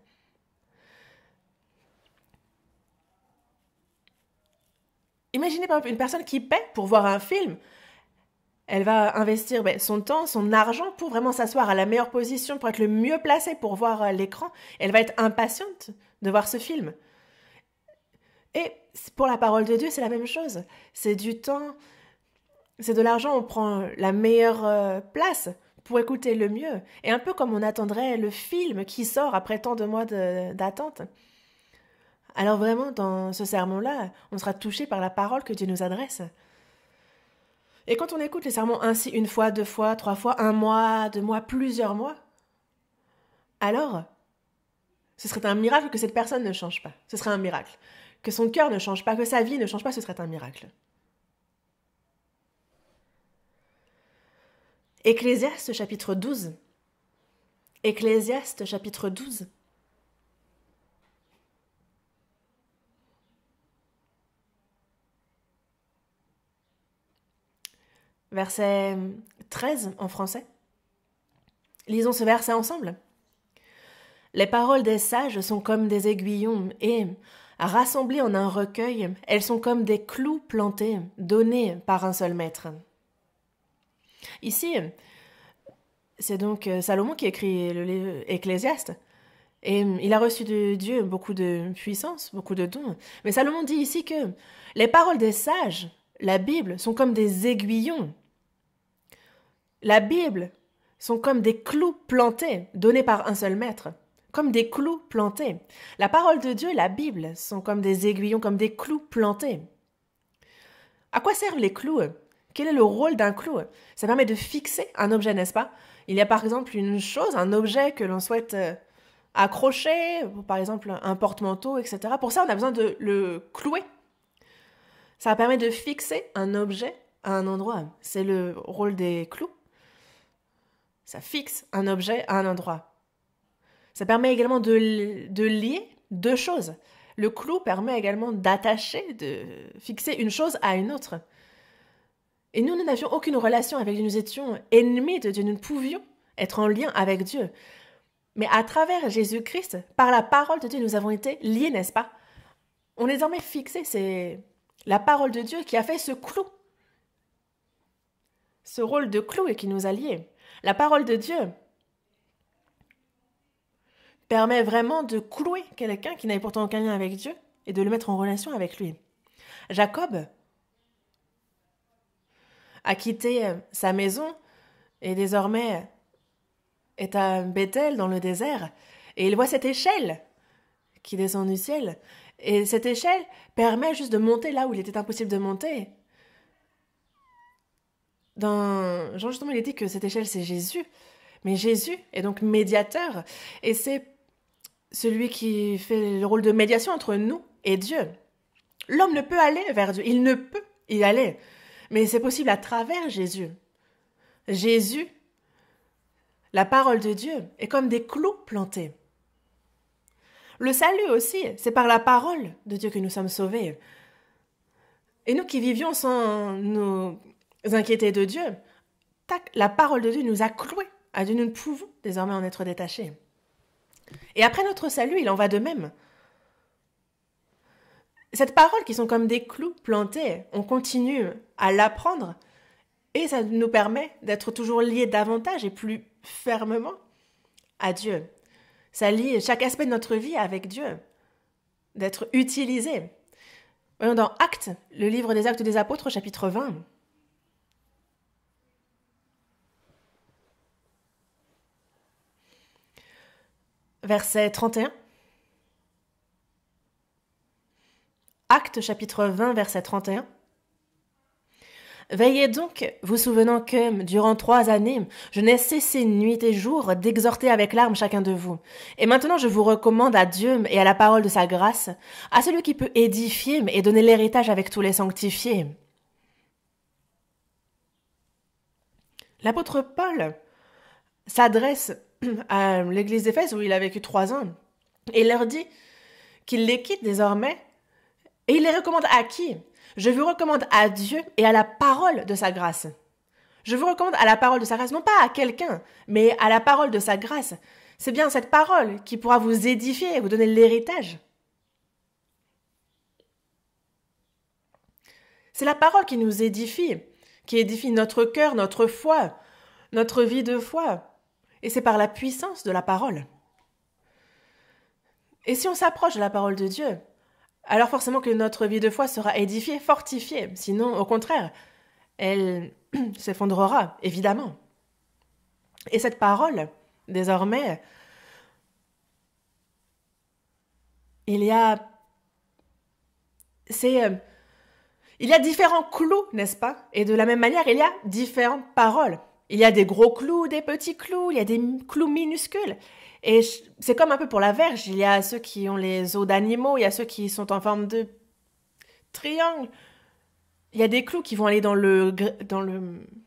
Imaginez par exemple une personne qui paie pour voir un film. Elle va investir son temps, son argent pour vraiment s'asseoir à la meilleure position, pour être le mieux placé pour voir l'écran. Elle va être impatiente de voir ce film. Et pour la parole de Dieu, c'est la même chose. C'est du temps, c'est de l'argent, on prend la meilleure place pour écouter le mieux. Et un peu comme on attendrait le film qui sort après tant de mois d'attente. Alors vraiment, dans ce sermon-là, on sera touché par la parole que Dieu nous adresse. Et quand on écoute les sermons ainsi une fois, 2 fois, 3 fois, 1 mois, 2 mois, plusieurs mois, alors, ce serait un miracle que cette personne ne change pas. Ce serait un miracle. Que son cœur ne change pas, que sa vie ne change pas, ce serait un miracle. Ecclésiaste chapitre 12. Ecclésiaste chapitre 12. Verset 13 en français. Lisons ce verset ensemble. Les paroles des sages sont comme des aiguillons et, Rassemblées en un recueil, elles sont comme des clous plantés, donnés par un seul maître. Ici, c'est donc Salomon qui écrit le livre Ecclésiaste. Et il a reçu de Dieu beaucoup de puissance, beaucoup de dons. Mais Salomon dit ici que les paroles des sages, la Bible, sont comme des aiguillons. La Bible sont comme des clous plantés, donnés par un seul maître. Comme des clous plantés. La parole de Dieu et la Bible sont comme des aiguillons, comme des clous plantés. À quoi servent les clous? Quel est le rôle d'un clou? Ça permet de fixer un objet, n'est-ce pas? Il y a par exemple une chose, un objet que l'on souhaite accrocher, par exemple un porte-manteau, etc. Pour ça, on a besoin de le clouer. Ça permet de fixer un objet à un endroit. C'est le rôle des clous. Ça fixe un objet à un endroit. Ça permet également de lier deux choses. Le clou permet également d'attacher, de fixer une chose à une autre. Et nous n'avions aucune relation avec Dieu. Nous étions ennemis de Dieu. Nous ne pouvions être en lien avec Dieu. Mais à travers Jésus-Christ, par la parole de Dieu, nous avons été liés, n'est-ce pas? On est désormais fixés. C'est la parole de Dieu qui a fait ce clou. Ce rôle de clou et qui nous a liés. La parole de Dieu permet vraiment de clouer quelqu'un qui n'avait pourtant aucun lien avec Dieu et de le mettre en relation avec lui. Jacob a quitté sa maison et désormais est à Bethel dans le désert et il voit cette échelle qui descend du ciel et cette échelle permet juste de monter là où il était impossible de monter. Dans Jean justement il dit que cette échelle c'est Jésus, mais Jésus est donc médiateur et c'est celui qui fait le rôle de médiation entre nous et Dieu. L'homme ne peut aller vers Dieu, il ne peut y aller. Mais c'est possible à travers Jésus. Jésus, la parole de Dieu, est comme des clous plantés. Le salut aussi, c'est par la parole de Dieu que nous sommes sauvés. Et nous qui vivions sans nous inquiéter de Dieu, la parole de Dieu nous a cloués à Dieu. Nous ne pouvons désormais en être détachés. Et après notre salut, il en va de même. Cette parole qui sont comme des clous plantés, on continue à l'apprendre et ça nous permet d'être toujours liés davantage et plus fermement à Dieu. Ça lie chaque aspect de notre vie avec Dieu, d'être utilisé. Voyons dans Actes, le livre des Actes des Apôtres, chapitre 20. Verset 31. Actes chapitre 20, verset 31. Veillez donc, vous souvenant que, durant 3 années, je n'ai cessé nuit et jour d'exhorter avec larmes chacun de vous. Et maintenant je vous recommande à Dieu et à la parole de sa grâce, à celui qui peut édifier et donner l'héritage avec tous les sanctifiés. L'apôtre Paul s'adresse à l'église d'Éphèse où il a vécu 3 ans et il leur dit qu'il les quitte désormais et il les recommande à qui? Je vous recommande à Dieu et à la parole de sa grâce. Je vous recommande à la parole de sa grâce, non pas à quelqu'un, mais à la parole de sa grâce. C'est bien cette parole qui pourra vous édifier et vous donner l'héritage. C'est la parole qui nous édifie, qui édifie notre cœur, notre foi, notre vie de foi. Et c'est par la puissance de la parole. Et si on s'approche de la parole de Dieu, alors forcément que notre vie de foi sera édifiée, fortifiée. Sinon, au contraire, elle s'effondrera, évidemment. Et cette parole, désormais, il y a différents clous, n'est-ce pas? Et de la même manière, il y a différentes paroles. Il y a des gros clous, des petits clous, il y a des clous minuscules. Et c'est comme un peu pour la verge, il y a ceux qui ont les os d'animaux, il y a ceux qui sont en forme de triangle. Il y a des clous qui vont aller dans le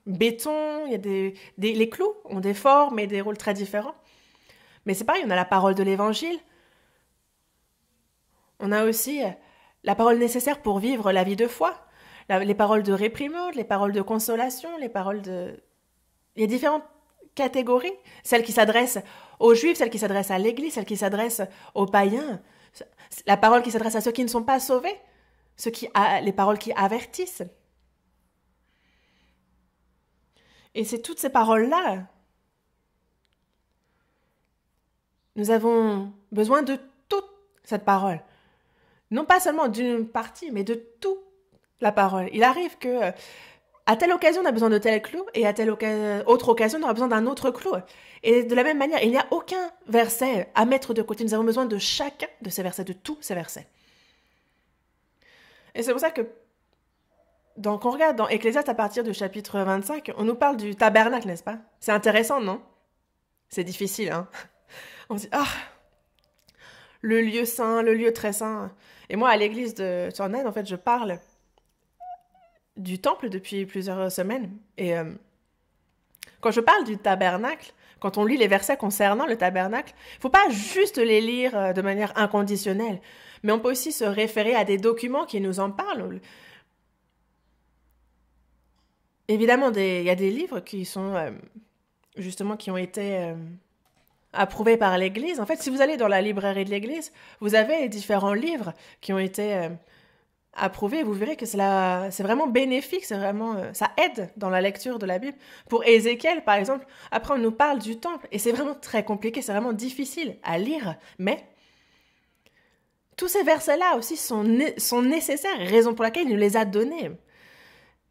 béton, il y a les clous ont des formes et des rôles très différents. Mais c'est pareil, on a la parole de l'évangile. On a aussi la parole nécessaire pour vivre la vie de foi. Les paroles de réprimande, les paroles de consolation, les paroles de... Il y a différentes catégories. Celles qui s'adressent aux Juifs, celles qui s'adressent à l'Église, celles qui s'adressent aux païens. La parole qui s'adresse à ceux qui ne sont pas sauvés, les paroles qui avertissent. Et c'est toutes ces paroles-là. Nous avons besoin de toute cette parole. Non pas seulement d'une partie, mais de toute la parole. Il arrive que à telle occasion, on a besoin de tel clou, et à telle autre occasion, on aura besoin d'un autre clou. Et de la même manière, il n'y a aucun verset à mettre de côté. Nous avons besoin de chacun de ces versets, de tous ces versets. Et c'est pour ça que, quand on regarde dans Ecclésiaste à partir du chapitre 25, on nous parle du tabernacle, n'est-ce pas? C'est intéressant, non? C'est difficile, hein? On se dit, le lieu saint, le lieu très saint. Et moi, à l'église de Tornade, en fait, je parle du temple depuis plusieurs semaines. Et quand je parle du tabernacle, quand on lit les versets concernant le tabernacle, il ne faut pas juste les lire de manière inconditionnelle, mais on peut aussi se référer à des documents qui nous en parlent. Évidemment, il y a des livres qui sont justement qui ont été approuvés par l'Église. En fait, si vous allez dans la librairie de l'Église, vous avez différents livres qui ont été approuvés. Vous verrez que c'est vraiment bénéfique, ça aide dans la lecture de la Bible. Pour Ézéchiel, par exemple, après on nous parle du temple, et c'est vraiment très compliqué, c'est vraiment difficile à lire, mais tous ces versets-là aussi sont nécessaires, raison pour laquelle il nous les a donnés.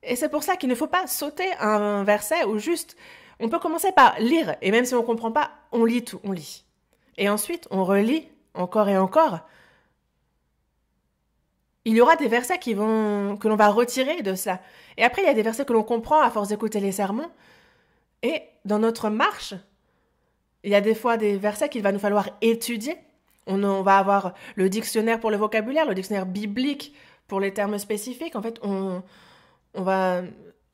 Et c'est pour ça qu'il ne faut pas sauter un verset ou juste... On peut commencer par lire, et même si on ne comprend pas, on lit tout, on lit. Et ensuite, on relit encore et encore. Il y aura des versets que l'on va retirer de cela. Et après, il y a des versets que l'on comprend à force d'écouter les sermons. Et dans notre marche, il y a des fois des versets qu'il va nous falloir étudier. On va avoir le dictionnaire pour le vocabulaire, le dictionnaire biblique pour les termes spécifiques. En fait, on va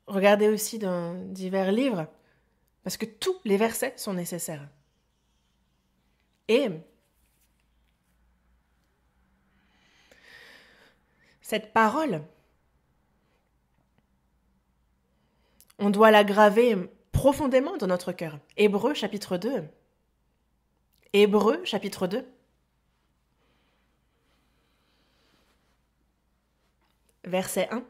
regarder aussi dans divers livres, parce que tous les versets sont nécessaires. Et cette parole, on doit la graver profondément dans notre cœur. Hébreux chapitre 2. Hébreux chapitre 2. Verset 1.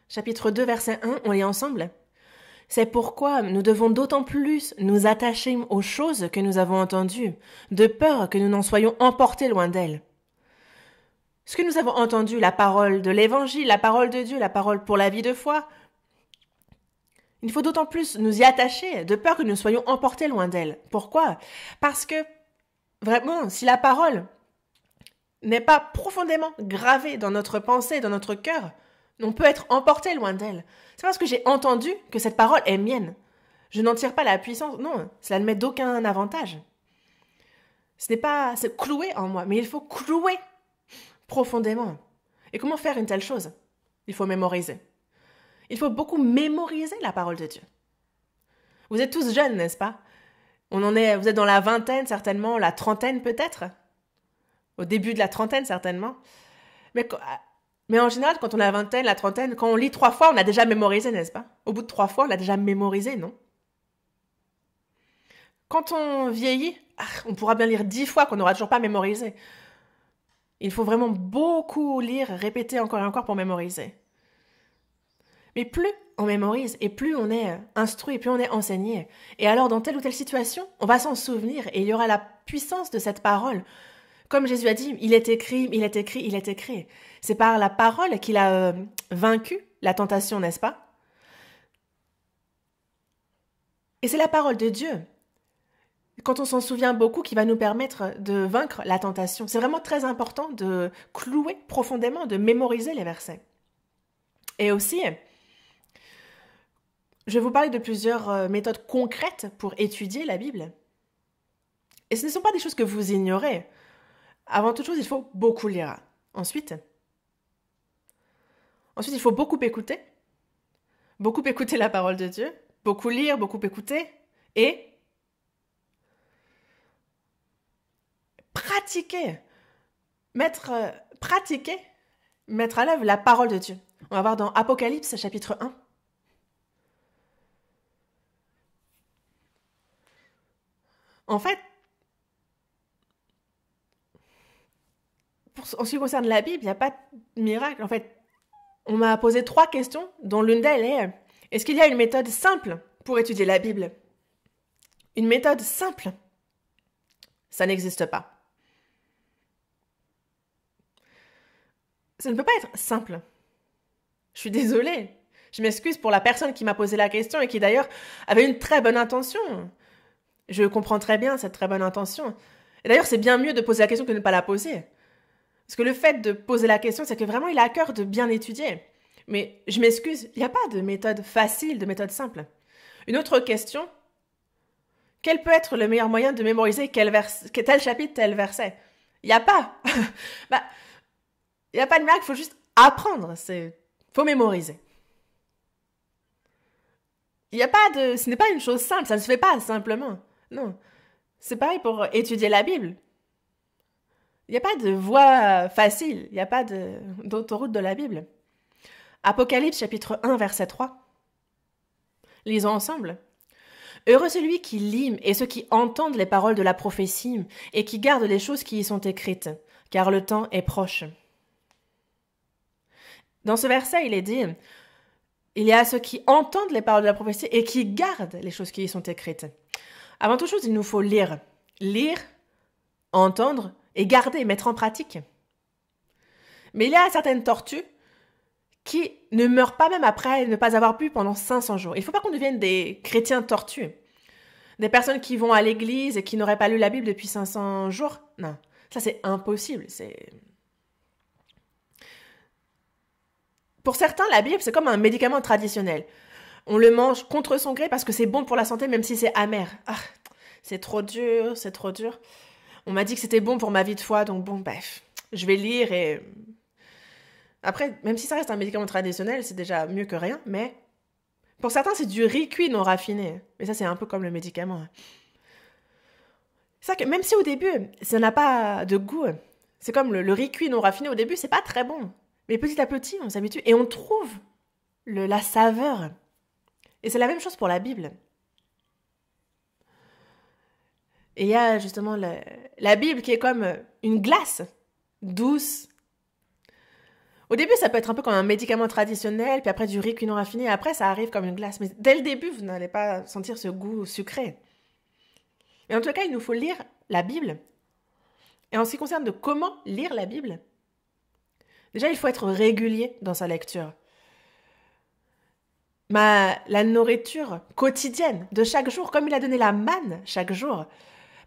Chapitre 2, verset 1, on lit ensemble. « C'est pourquoi nous devons d'autant plus nous attacher aux choses que nous avons entendues, de peur que nous n'en soyons emportés loin d'elles. » Ce que nous avons entendu, la parole de l'Évangile, la parole de Dieu, la parole pour la vie de foi, il faut d'autant plus nous y attacher, de peur que nous soyons emportés loin d'elles. Pourquoi? Parce que, vraiment, si la parole n'est pas profondément gravée dans notre pensée, dans notre cœur, on peut être emporté loin d'elle. C'est parce que j'ai entendu que cette parole est mienne. Je n'en tire pas la puissance. Non, cela ne m'est d'aucun avantage. C'est cloué en moi, mais il faut clouer profondément. Et comment faire une telle chose? Il faut mémoriser. Il faut beaucoup mémoriser la parole de Dieu. Vous êtes tous jeunes, n'est-ce pas? Vous êtes dans la vingtaine certainement, la trentaine peut-être. Au début de la trentaine certainement. Mais en général, quand on a la vingtaine, la trentaine, quand on lit 3 fois, on a déjà mémorisé, n'est-ce pas? Au bout de 3 fois, on a déjà mémorisé, non? Quand on vieillit, on pourra bien lire 10 fois qu'on n'aura toujours pas mémorisé. Il faut vraiment beaucoup lire, répéter encore et encore pour mémoriser. Mais plus on mémorise et plus on est instruit, plus on est enseigné. Et alors, dans telle ou telle situation, on va s'en souvenir et il y aura la puissance de cette parole. Comme Jésus a dit, il est écrit, il est écrit, il est écrit. C'est par la parole qu'il a vaincu la tentation, n'est-ce pas? Et c'est la parole de Dieu, quand on s'en souvient beaucoup, qui va nous permettre de vaincre la tentation. C'est vraiment très important de clouer profondément, de mémoriser les versets. Et aussi, je vais vous parler de plusieurs méthodes concrètes pour étudier la Bible. Et ce ne sont pas des choses que vous ignorez. Avant toute chose, il faut beaucoup lire. Ensuite, il faut beaucoup écouter la parole de Dieu, beaucoup lire, beaucoup écouter, et mettre à l'œuvre la parole de Dieu. On va voir dans Apocalypse chapitre 1. En fait, en ce qui concerne la Bible, il n'y a pas de miracle. En fait, on m'a posé 3 questions, dont l'une d'elles est est-ce qu'il y a une méthode simple pour étudier la Bible? Une méthode simple? Ça n'existe pas. Ça ne peut pas être simple. Je suis désolée. Je m'excuse pour la personne qui m'a posé la question et qui d'ailleurs avait une très bonne intention. Je comprends très bien cette très bonne intention. Et d'ailleurs, c'est bien mieux de poser la question que de ne pas la poser. Parce que le fait de poser la question, c'est que vraiment, il a à cœur de bien étudier. Mais je m'excuse, il n'y a pas de méthode facile, de méthode simple. Une autre question, quel peut être le meilleur moyen de mémoriser tel chapitre, tel verset? Il n'y a pas. Il n'y a pas de miracle, il faut juste apprendre. Faut mémoriser. Ce n'est pas une chose simple, ça ne se fait pas simplement. Non. C'est pareil pour étudier la Bible. Il n'y a pas de voie facile, il n'y a pas d'autoroute de la Bible. Apocalypse chapitre 1 verset 3. Lisons ensemble. Heureux celui qui lit et ceux qui entendent les paroles de la prophétie et qui gardent les choses qui y sont écrites, car le temps est proche. Dans ce verset, il est dit, il y a ceux qui entendent les paroles de la prophétie et qui gardent les choses qui y sont écrites. Avant toute chose, il nous faut lire. Lire, entendre et garder, mettre en pratique. Mais il y a certaines tortues qui ne meurent pas même après ne pas avoir bu pendant 500 jours. Il ne faut pas qu'on devienne des chrétiens tortues. Des personnes qui vont à l'église et qui n'auraient pas lu la Bible depuis 500 jours. Non, ça c'est impossible. Pour certains, la Bible, c'est comme un médicament traditionnel. On le mange contre son gré parce que c'est bon pour la santé, même si c'est amer. Ah, c'est trop dur, c'est trop dur. On m'a dit que c'était bon pour ma vie de foi, donc bon, bref, je vais lire et... Après, même si ça reste un médicament traditionnel, c'est déjà mieux que rien, mais pour certains, c'est du riz cuit non raffiné. Mais ça, c'est un peu comme le médicament. C'est vrai que même si au début, ça n'a pas de goût, c'est comme le riz cuit non raffiné, au début, c'est pas très bon. Mais petit à petit, on s'habitue et on trouve la saveur. Et c'est la même chose pour la Bible. Et il y a justement la Bible qui est comme une glace douce. Au début, ça peut être un peu comme un médicament traditionnel, puis après du riz cuit non raffiné, après ça arrive comme une glace. Mais dès le début, vous n'allez pas sentir ce goût sucré. Et en tout cas, il nous faut lire la Bible. Et en ce qui concerne de comment lire la Bible, déjà, il faut être régulier dans sa lecture. La nourriture quotidienne de chaque jour, comme il a donné la manne chaque jour,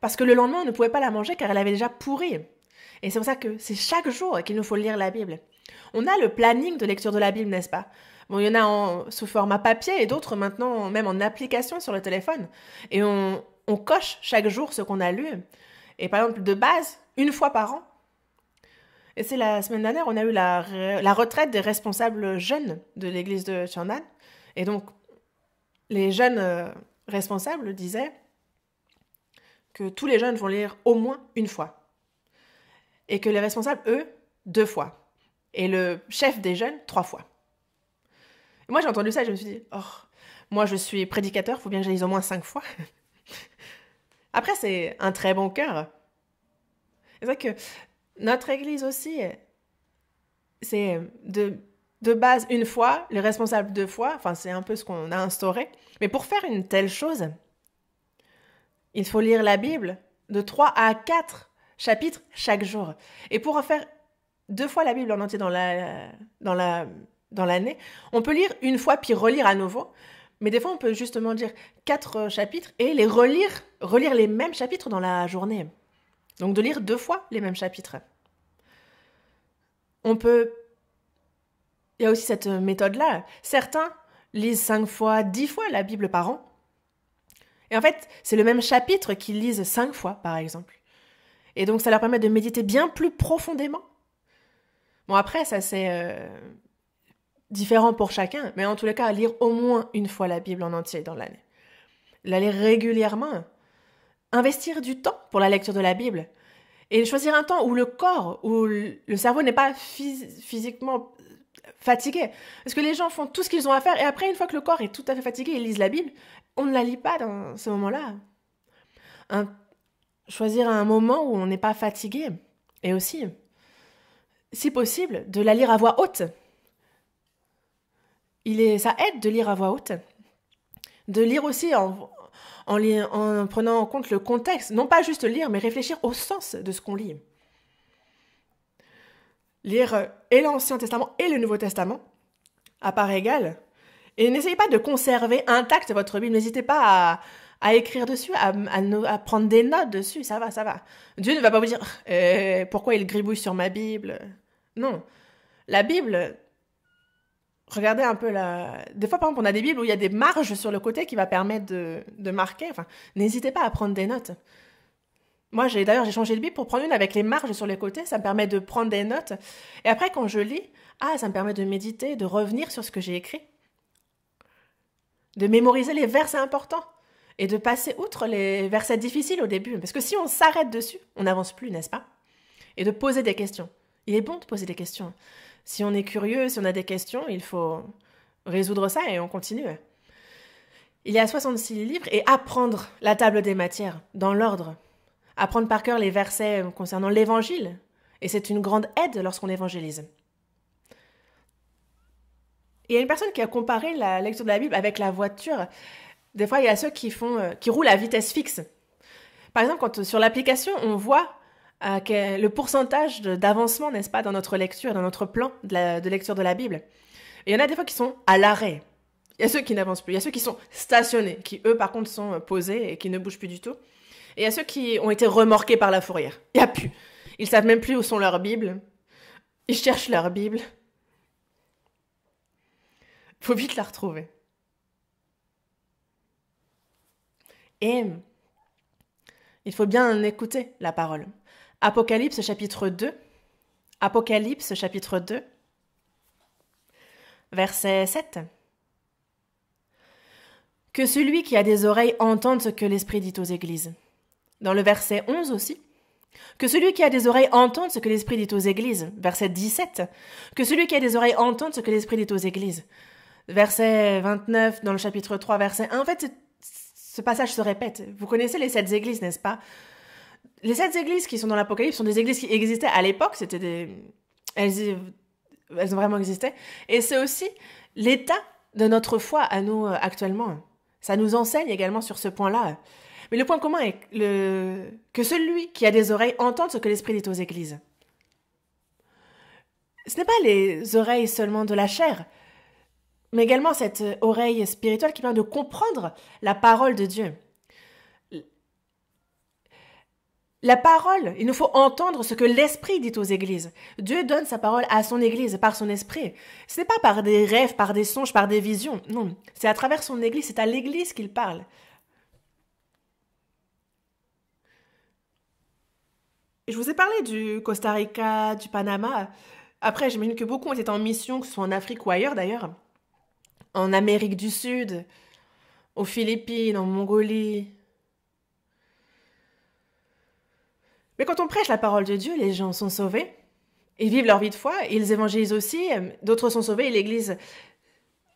parce que le lendemain, on ne pouvait pas la manger car elle avait déjà pourri. Et c'est pour ça que c'est chaque jour qu'il nous faut lire la Bible. On a le planning de lecture de la Bible, n'est-ce pas? Bon, il y en a sous format papier et d'autres maintenant même en application sur le téléphone. Et on coche chaque jour ce qu'on a lu. Et par exemple, de base, 1 fois par an. Et c'est la semaine dernière, on a eu la retraite des responsables jeunes de l'église de Chandan. Et donc, les jeunes responsables disaient que tous les jeunes vont lire au moins 1 fois. Et que les responsables, eux, 2 fois. Et le chef des jeunes, 3 fois. Et moi, j'ai entendu ça et je me suis dit, oh, moi, je suis prédicateur, il faut bien que je lise au moins 5 fois. Après, c'est un très bon cœur. C'est vrai que notre église aussi, c'est de base 1 fois, les responsables 2 fois, enfin, c'est un peu ce qu'on a instauré. Mais pour faire une telle chose, il faut lire la Bible de 3 à 4 chapitres chaque jour. Et pour en faire 2 fois la Bible en entier dans l'année, on peut lire 1 fois puis relire à nouveau. Mais des fois, on peut justement lire 4 chapitres et les relire les mêmes chapitres dans la journée. Donc de lire 2 fois les mêmes chapitres. Il y a aussi cette méthode-là. Certains lisent 5 fois, 10 fois la Bible par an. Et en fait, c'est le même chapitre qu'ils lisent 5 fois, par exemple. Et donc, ça leur permet de méditer bien plus profondément. Bon, après, ça c'est différent pour chacun, mais en tous les cas, lire au moins 1 fois la Bible en entier dans l'année. La lire régulièrement. Investir du temps pour la lecture de la Bible. Et choisir un temps où le corps, où le cerveau n'est pas physiquement fatigué. Parce que les gens font tout ce qu'ils ont à faire, et après, une fois que le corps est tout à fait fatigué, ils lisent la Bible, on ne la lit pas dans ce moment-là. Choisir un moment où on n'est pas fatigué. Et aussi, si possible, de la lire à voix haute. Ça aide de lire à voix haute. De lire aussi en prenant en compte le contexte. Non pas juste lire, mais réfléchir au sens de ce qu'on lit. Lire et l'Ancien Testament et le Nouveau Testament, à part égale. Et n'essayez pas de conserver intacte votre Bible. N'hésitez pas à écrire dessus, à prendre des notes dessus. Ça va, ça va. Dieu ne va pas vous dire pourquoi il gribouille sur ma Bible. Non. La Bible, regardez un peu Des fois, par exemple, on a des Bibles où il y a des marges sur le côté qui va permettre de marquer. Enfin, n'hésitez pas à prendre des notes. Moi, j'ai changé de Bible pour prendre une avec les marges sur les côtés. Ça me permet de prendre des notes. Et après, quand je lis, ça me permet de méditer, de revenir sur ce que j'ai écrit. De mémoriser les versets importants. Et de passer outre les versets difficiles au début. Parce que si on s'arrête dessus, on n'avance plus, n'est-ce pas? Et de poser des questions. Il est bon de poser des questions. Si on est curieux, si on a des questions, il faut résoudre ça et on continue. Il y a 66 livres et apprendre la table des matières dans l'ordre. Apprendre par cœur les versets concernant l'évangile. Et c'est une grande aide lorsqu'on évangélise. Il y a une personne qui a comparé la lecture de la Bible avec la voiture. Des fois, il y a ceux qui roulent à vitesse fixe. Par exemple, quand sur l'application, on voit le pourcentage d'avancement, n'est-ce pas, dans notre lecture, dans notre plan de lecture de la Bible. Et il y en a des fois qui sont à l'arrêt. Il y a ceux qui n'avancent plus. Il y a ceux qui sont stationnés, qui eux, par contre, sont posés et qui ne bougent plus du tout. Et il y a ceux qui ont été remorqués par la fourrière. Il n'y a plus. Ils ne savent même plus où sont leurs Bibles. Ils cherchent leur Bible. Il faut vite la retrouver. Et il faut bien écouter la parole. Apocalypse chapitre 2. Apocalypse chapitre 2. Verset 7. Que celui qui a des oreilles entende ce que l'Esprit dit aux églises. Dans le verset 11 aussi. Que celui qui a des oreilles entende ce que l'Esprit dit aux églises. Verset 17. Que celui qui a des oreilles entende ce que l'Esprit dit aux églises. Verset 29 dans le chapitre 3, verset 1. En fait, ce passage se répète. Vous connaissez les 7 églises, n'est-ce pas? Les 7 églises qui sont dans l'Apocalypse sont des églises qui existaient à l'époque. Elles ont vraiment existé. Et c'est aussi l'état de notre foi à nous actuellement. Ça nous enseigne également sur ce point-là. Mais le point commun est que celui qui a des oreilles entende ce que l'Esprit dit aux églises. Ce n'est pas les oreilles seulement de la chair, mais également cette oreille spirituelle qui permet de comprendre la parole de Dieu. La parole, il nous faut entendre ce que l'Esprit dit aux églises. Dieu donne sa parole à son Église par son Esprit. Ce n'est pas par des rêves, par des songes, par des visions. Non, c'est à travers son Église, c'est à l'Église qu'il parle. Je vous ai parlé du Costa Rica, du Panama. Après, j'imagine que beaucoup ont été en mission, que ce soit en Afrique ou ailleurs d'ailleurs. En Amérique du Sud, aux Philippines, en Mongolie. Mais quand on prêche la parole de Dieu, les gens sont sauvés. Ils vivent leur vie de foi, ils évangélisent aussi. D'autres sont sauvés et l'Église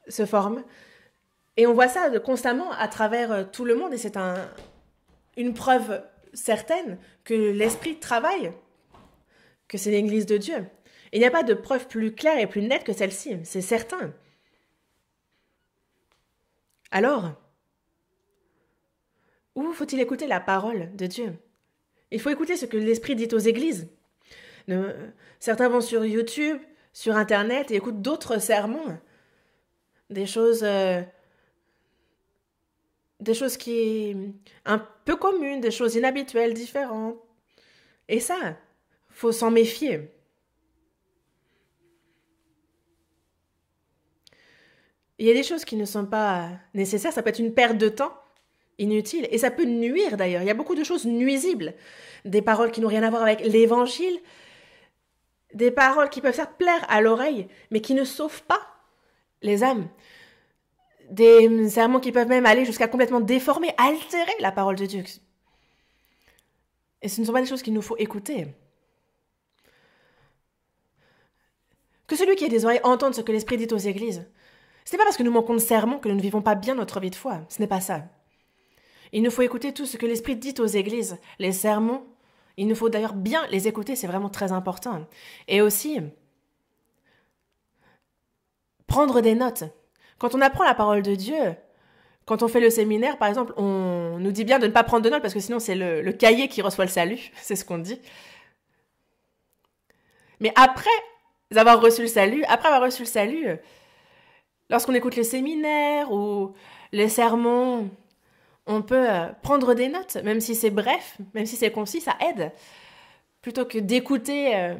se forme. Et on voit ça constamment à travers tout le monde. Et c'est une preuve certaine que l'Esprit travaille, que c'est l'Église de Dieu. Et il n'y a pas de preuve plus claire et plus nette que celle-ci, c'est certain. Alors, où faut-il écouter la parole de Dieu? Il faut écouter ce que l'Esprit dit aux églises. Certains vont sur YouTube, sur Internet et écoutent d'autres sermons. Des choses qui un peu communes, des choses inhabituelles, différentes. Et ça, faut s'en méfier. Il y a des choses qui ne sont pas nécessaires, ça peut être une perte de temps inutile, et ça peut nuire d'ailleurs. Il y a beaucoup de choses nuisibles, des paroles qui n'ont rien à voir avec l'évangile, des paroles qui peuvent certes plaire à l'oreille, mais qui ne sauvent pas les âmes. Des sermons qui peuvent même aller jusqu'à complètement déformer, altérer la parole de Dieu. Et ce ne sont pas des choses qu'il nous faut écouter. Que celui qui a des oreilles entende ce que l'Esprit dit aux églises. Ce n'est pas parce que nous manquons de sermons que nous ne vivons pas bien notre vie de foi. Ce n'est pas ça. Il nous faut écouter tout ce que l'Esprit dit aux églises, les sermons Il nous faut d'ailleurs bien les écouter, c'est vraiment très important. Et aussi, prendre des notes. Quand on apprend la parole de Dieu, quand on fait le séminaire, par exemple, on nous dit bien de ne pas prendre de notes parce que sinon c'est le cahier qui reçoit le salut, c'est ce qu'on dit. Mais après avoir reçu le salut, lorsqu'on écoute le séminaire ou les sermons, on peut prendre des notes, même si c'est bref, même si c'est concis, ça aide. Plutôt que d'écouter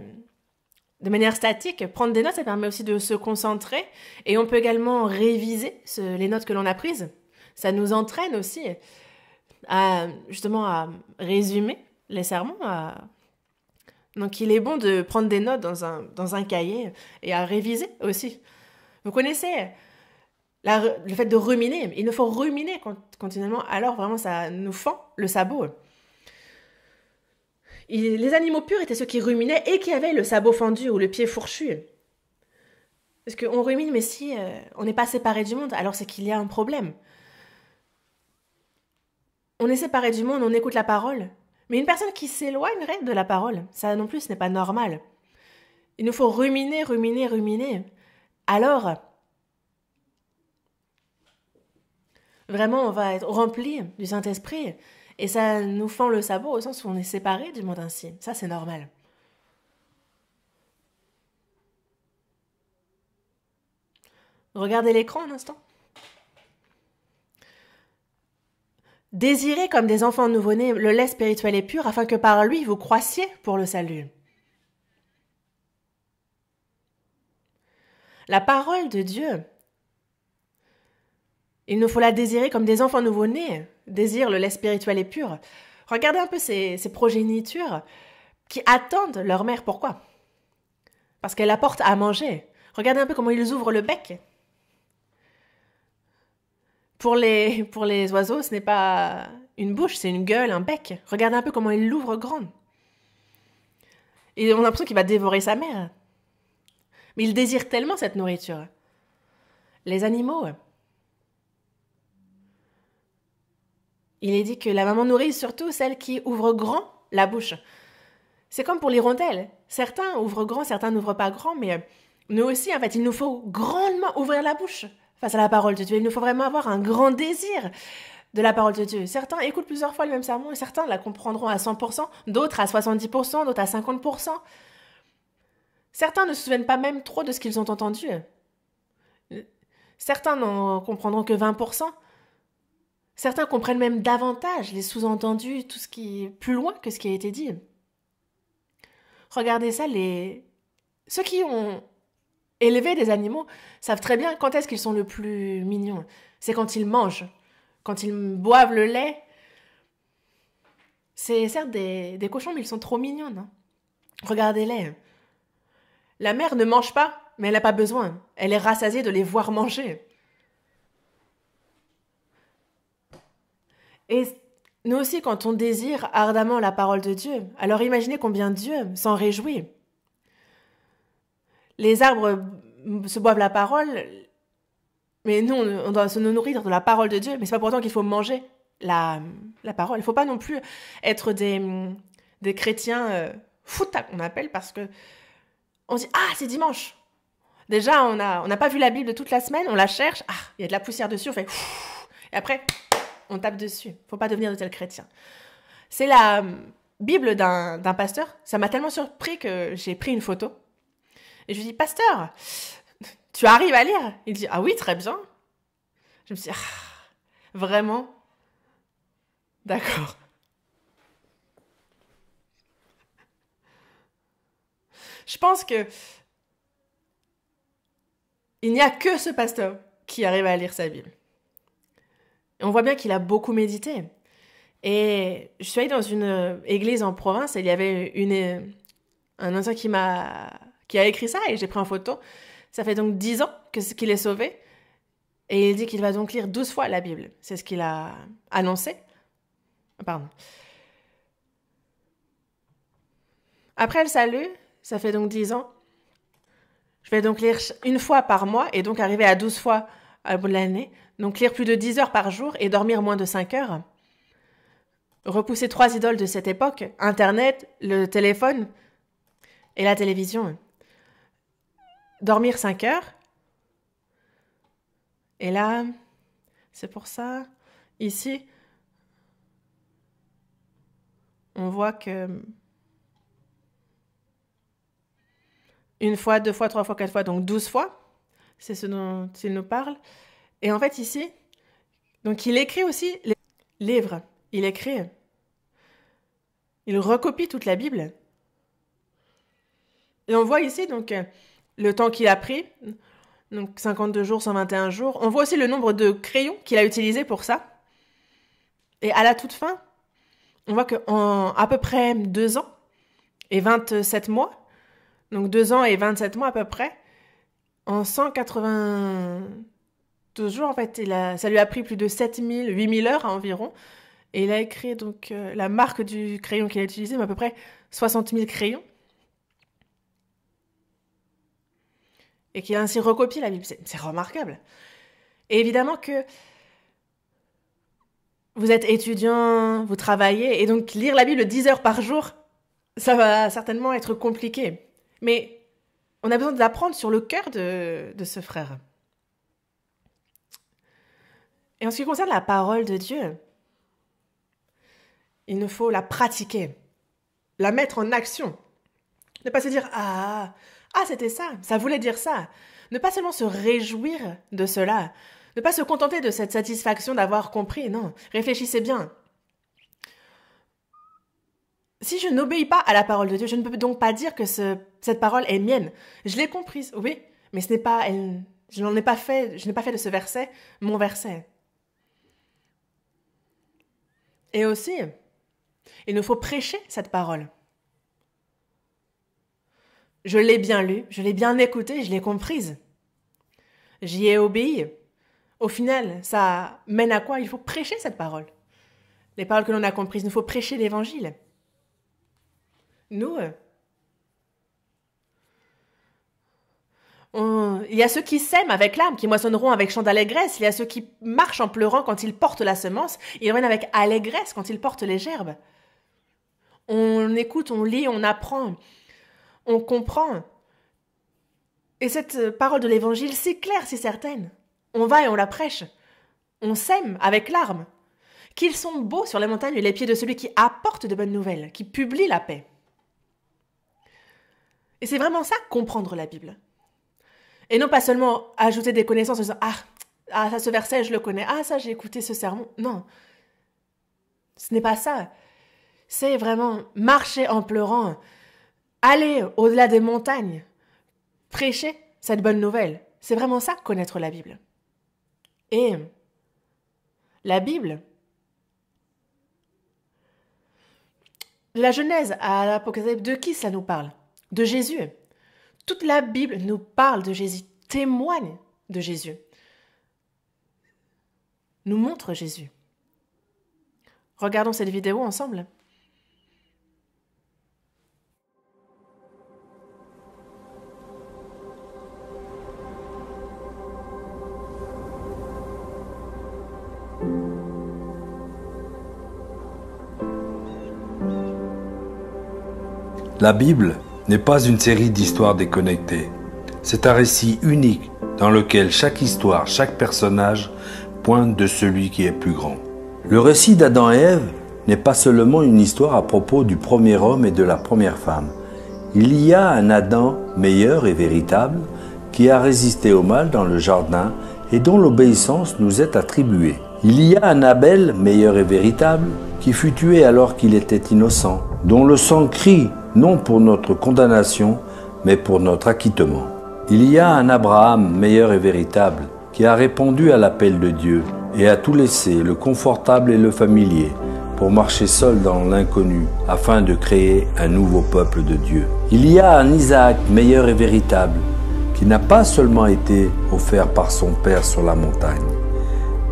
de manière statique, prendre des notes, ça permet aussi de se concentrer. Et on peut également réviser les notes que l'on a prises. Ça nous entraîne aussi justement à résumer les sermons. Donc il est bon de prendre des notes dans un cahier et à réviser aussi. Vous connaissez le fait de ruminer. Il nous faut ruminer continuellement. Alors vraiment, ça nous fend le sabot. Les animaux purs étaient ceux qui ruminaient et qui avaient le sabot fendu ou le pied fourchu. Parce qu'on rumine, mais si on n'est pas séparé du monde, alors c'est qu'il y a un problème. On est séparé du monde, on écoute la parole. Mais une personne qui s'éloignerait de la parole, ça non plus, ce n'est pas normal. Il nous faut ruminer. Alors, vraiment, on va être rempli du Saint-Esprit. Et ça nous fend le sabot au sens où on est séparé du monde ainsi. Ça, c'est normal. Regardez l'écran un instant. Désirez comme des enfants nouveau-nés le lait spirituel et pur, afin que par lui vous croissiez pour le salut. La parole de Dieu, il nous faut la désirer comme des enfants nouveau-nés, désirent le lait spirituel et pur. Regardez un peu ces progénitures qui attendent leur mère. Pourquoi? Parce qu'elle apporte à manger. Regardez un peu comment ils ouvrent le bec. Pour les oiseaux, ce n'est pas une bouche, c'est une gueule, un bec. Regardez un peu comment il l'ouvre grande. Et on a l'impression qu'il va dévorer sa mère. Mais il désire tellement cette nourriture. Les animaux, il est dit que la maman nourrit surtout celle qui ouvre grand la bouche. C'est comme pour l'hirondelle. Certains ouvrent grand, certains n'ouvrent pas grand, mais nous aussi, en fait, il nous faut grandement ouvrir la bouche face à la parole de Dieu. Il nous faut vraiment avoir un grand désir de la parole de Dieu. Certains écoutent plusieurs fois le même sermon et certains la comprendront à 100%, d'autres à 70%, d'autres à 50%. Certains ne se souviennent pas même trop de ce qu'ils ont entendu. Certains n'en comprendront que 20%. Certains comprennent même davantage les sous-entendus, tout ce qui est plus loin que ce qui a été dit. Regardez ça, ceux qui ont élevé des animaux savent très bien quand est-ce qu'ils sont le plus mignons. C'est quand ils mangent, quand ils boivent le lait. C'est certes des cochons, mais ils sont trop mignons, non? Regardez-les. La mère ne mange pas, mais elle n'a pas besoin. Elle est rassasiée de les voir manger. Et nous aussi, quand on désire ardemment la parole de Dieu, alors imaginez combien Dieu s'en réjouit. Les arbres se boivent la parole, mais nous, on doit se nourrir de la parole de Dieu, mais c'est pas pour autant qu'il faut manger la parole. Il ne faut pas non plus être des chrétiens foutas, qu'on appelle, parce que on dit « Ah, c'est dimanche !» Déjà, on n'a pas vu la Bible de toute la semaine, on la cherche, ah, il y a de la poussière dessus, on fait « Et après, on tape dessus. » Il ne faut pas devenir de tels chrétiens. C'est la Bible d'un pasteur. Ça m'a tellement surpris que j'ai pris une photo. Et je lui dis, pasteur, tu arrives à lire? Il dit, ah oui, très bien. Je me suis dit, ah, vraiment? D'accord. Je pense que il n'y a que ce pasteur qui arrive à lire sa Bible. Et on voit bien qu'il a beaucoup médité. Et je suis allée dans une église en province et il y avait un ancien qui a écrit ça et j'ai pris en photo. Ça fait donc 10 ans qu'il est sauvé. Et il dit qu'il va donc lire 12 fois la Bible. C'est ce qu'il a annoncé. Pardon. Après le salut, ça fait donc 10 ans. Je vais donc lire une fois par mois et donc arriver à 12 fois au bout de l'année. Donc lire plus de 10 heures par jour et dormir moins de 5 heures. repousser 3 idoles de cette époque, Internet, le téléphone et la télévision. Dormir 5 heures. Et là, c'est pour ça, ici, on voit que 1 fois, 2 fois, 3 fois, 4 fois, donc 12 fois, c'est ce dont il nous parle. Et en fait, ici, donc il écrit aussi les livres, il écrit, il recopie toute la Bible. Et on voit ici, donc, le temps qu'il a pris, donc 52 jours, 121 jours. On voit aussi le nombre de crayons qu'il a utilisé pour ça. Et à la toute fin, on voit qu'en à peu près 2 ans et 27 mois, donc 2 ans et 27 mois à peu près, en 192 jours, en fait, ça lui a pris plus de 7000, 8000 heures environ. Et il a écrit donc la marque du crayon qu'il a utilisé, mais à peu près 60 000 crayons. Et qu'il a ainsi recopié la Bible. C'est remarquable. Et évidemment que vous êtes étudiant, vous travaillez, et donc lire la Bible 10 heures par jour, ça va certainement être compliqué. Mais on a besoin de l'apprendre sur le cœur de ce frère. Et en ce qui concerne la parole de Dieu, il nous faut la pratiquer, la mettre en action. Ne pas se dire « Ah, c'était ça, ça voulait dire ça ». Ne pas seulement se réjouir de cela, ne pas se contenter de cette satisfaction d'avoir compris, non, réfléchissez bien. Si je n'obéis pas à la parole de Dieu, je ne peux donc pas dire que cette parole est mienne. Je l'ai comprise, oui, mais je n'ai pas fait de ce verset mon verset. Et aussi, il nous faut prêcher cette parole. Je l'ai bien lue, je l'ai bien écoutée, je l'ai comprise. J'y ai obéi. Au final, ça mène à quoi? Il faut prêcher cette parole. Les paroles que l'on a comprises, il nous faut prêcher l'évangile. Nous, il y a ceux qui sèment avec larmes, qui moissonneront avec chant d'allégresse. Il y a ceux qui marchent en pleurant quand ils portent la semence. Ils reviennent avec allégresse quand ils portent les gerbes. On écoute, on lit, on apprend, on comprend. Et cette parole de l'évangile, si claire, si certaine, on va et on la prêche. On sème avec larmes. Qu'ils sont beaux sur les montagnes les pieds de celui qui apporte de bonnes nouvelles, qui publie la paix. Et c'est vraiment ça, comprendre la Bible. Et non pas seulement ajouter des connaissances en disant « Ah, ça, ce verset, je le connais. Ah, ça, j'ai écouté ce sermon. » Non, ce n'est pas ça. C'est vraiment marcher en pleurant, aller au-delà des montagnes, prêcher cette bonne nouvelle. C'est vraiment ça, connaître la Bible. Et la Bible, de la Genèse à l'Apocalypse, de qui ça nous parle? De Jésus. Toute la Bible nous parle de Jésus, témoigne de Jésus, nous montre Jésus. Regardons cette vidéo ensemble. La Bible n'est pas une série d'histoires déconnectées. C'est un récit unique dans lequel chaque histoire, chaque personnage pointe de celui qui est plus grand. Le récit d'Adam et Ève n'est pas seulement une histoire à propos du premier homme et de la première femme. Il y a un Adam meilleur et véritable qui a résisté au mal dans le jardin et dont l'obéissance nous est attribuée. Il y a un Abel meilleur et véritable qui fut tué alors qu'il était innocent, dont le sang crie non pour notre condamnation, mais pour notre acquittement. Il y a un Abraham meilleur et véritable qui a répondu à l'appel de Dieu et a tout laissé, le confortable et le familier, pour marcher seul dans l'inconnu afin de créer un nouveau peuple de Dieu. Il y a un Isaac meilleur et véritable qui n'a pas seulement été offert par son père sur la montagne,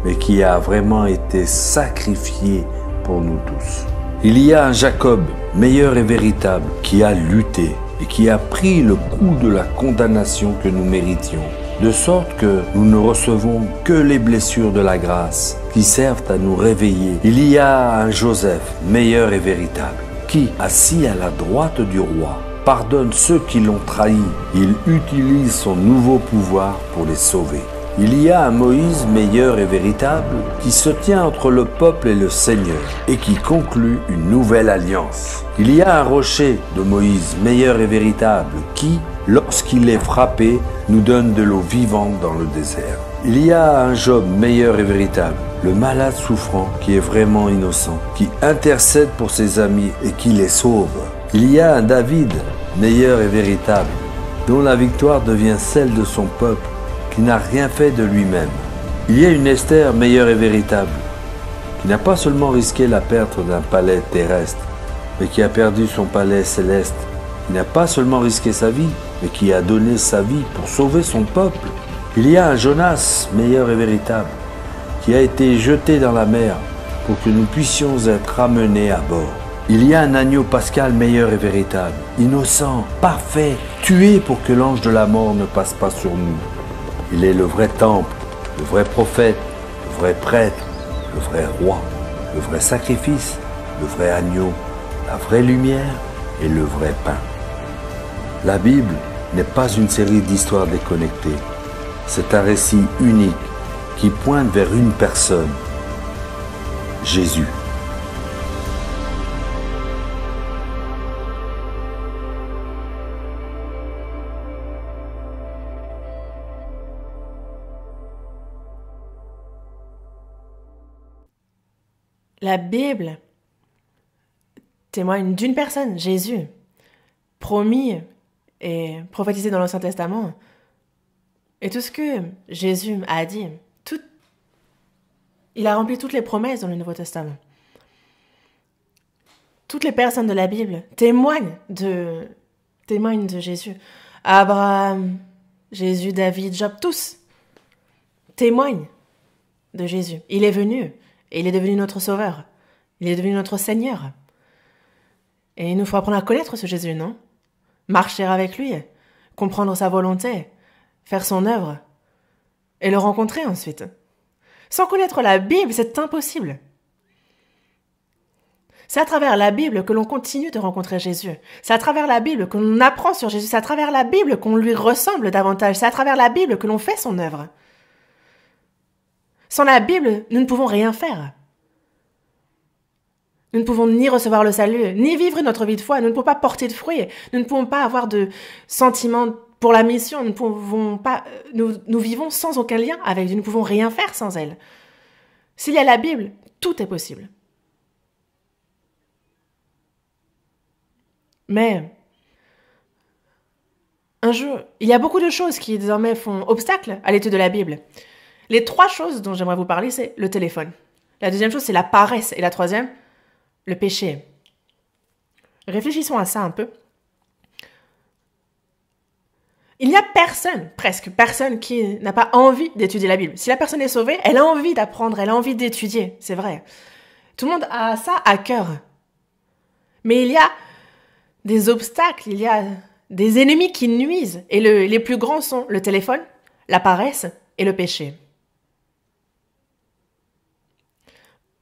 mais qui a vraiment été sacrifié pour nous tous. Il y a un Jacob meilleur et véritable qui a lutté et qui a pris le coup de la condamnation que nous méritions, de sorte que nous ne recevons que les blessures de la grâce qui servent à nous réveiller. Il y a un Joseph meilleur et véritable, qui, assis à la droite du roi, pardonne ceux qui l'ont trahi. Il utilise son nouveau pouvoir pour les sauver. Il y a un Moïse meilleur et véritable qui se tient entre le peuple et le Seigneur et qui conclut une nouvelle alliance. Il y a un rocher de Moïse meilleur et véritable qui, lorsqu'il est frappé, nous donne de l'eau vivante dans le désert. Il y a un Job meilleur et véritable, le malade souffrant qui est vraiment innocent, qui intercède pour ses amis et qui les sauve. Il y a un David meilleur et véritable, dont la victoire devient celle de son peuple, qui n'a rien fait de lui-même. Il y a une Esther meilleure et véritable, qui n'a pas seulement risqué la perte d'un palais terrestre, mais qui a perdu son palais céleste, qui n'a pas seulement risqué sa vie, mais qui a donné sa vie pour sauver son peuple. Il y a un Jonas meilleur et véritable, qui a été jeté dans la mer pour que nous puissions être ramenés à bord. Il y a un agneau pascal meilleur et véritable, innocent, parfait, tué pour que l'ange de la mort ne passe pas sur nous. Il est le vrai temple, le vrai prophète, le vrai prêtre, le vrai roi, le vrai sacrifice, le vrai agneau, la vraie lumière et le vrai pain. La Bible n'est pas une série d'histoires déconnectées. C'est un récit unique qui pointe vers une personne, Jésus. La Bible témoigne d'une personne, Jésus, promis et prophétisé dans l'Ancien Testament. Et tout ce que Jésus a dit, il a rempli toutes les promesses dans le Nouveau Testament. Toutes les personnes de la Bible témoignent de Jésus. Abraham, Jésus, David, Job, tous témoignent de Jésus. Il est venu. Et il est devenu notre sauveur. Il est devenu notre Seigneur. Et il nous faut apprendre à connaître ce Jésus, non? Marcher avec lui, comprendre sa volonté, faire son œuvre, et le rencontrer ensuite. Sans connaître la Bible, c'est impossible. C'est à travers la Bible que l'on continue de rencontrer Jésus. C'est à travers la Bible que l'on apprend sur Jésus. C'est à travers la Bible qu'on lui ressemble davantage. C'est à travers la Bible que l'on fait son œuvre. Sans la Bible, nous ne pouvons rien faire. Nous ne pouvons ni recevoir le salut, ni vivre notre vie de foi. Nous ne pouvons pas porter de fruits. Nous ne pouvons pas avoir de sentiments pour la mission. Nous vivons sans aucun lien avec Dieu. Nous ne pouvons rien faire sans elle. S'il y a la Bible, tout est possible. Mais un jour, il y a beaucoup de choses qui désormais font obstacle à l'étude de la Bible. Les 3 choses dont j'aimerais vous parler, c'est le téléphone. La deuxième chose, c'est la paresse. Et la troisième, le péché. Réfléchissons à ça un peu. Il n'y a personne, presque personne, qui n'a pas envie d'étudier la Bible. Si la personne est sauvée, elle a envie d'apprendre, elle a envie d'étudier, c'est vrai. Tout le monde a ça à cœur. Mais il y a des obstacles, il y a des ennemis qui nuisent. Et les plus grands sont le téléphone, la paresse et le péché.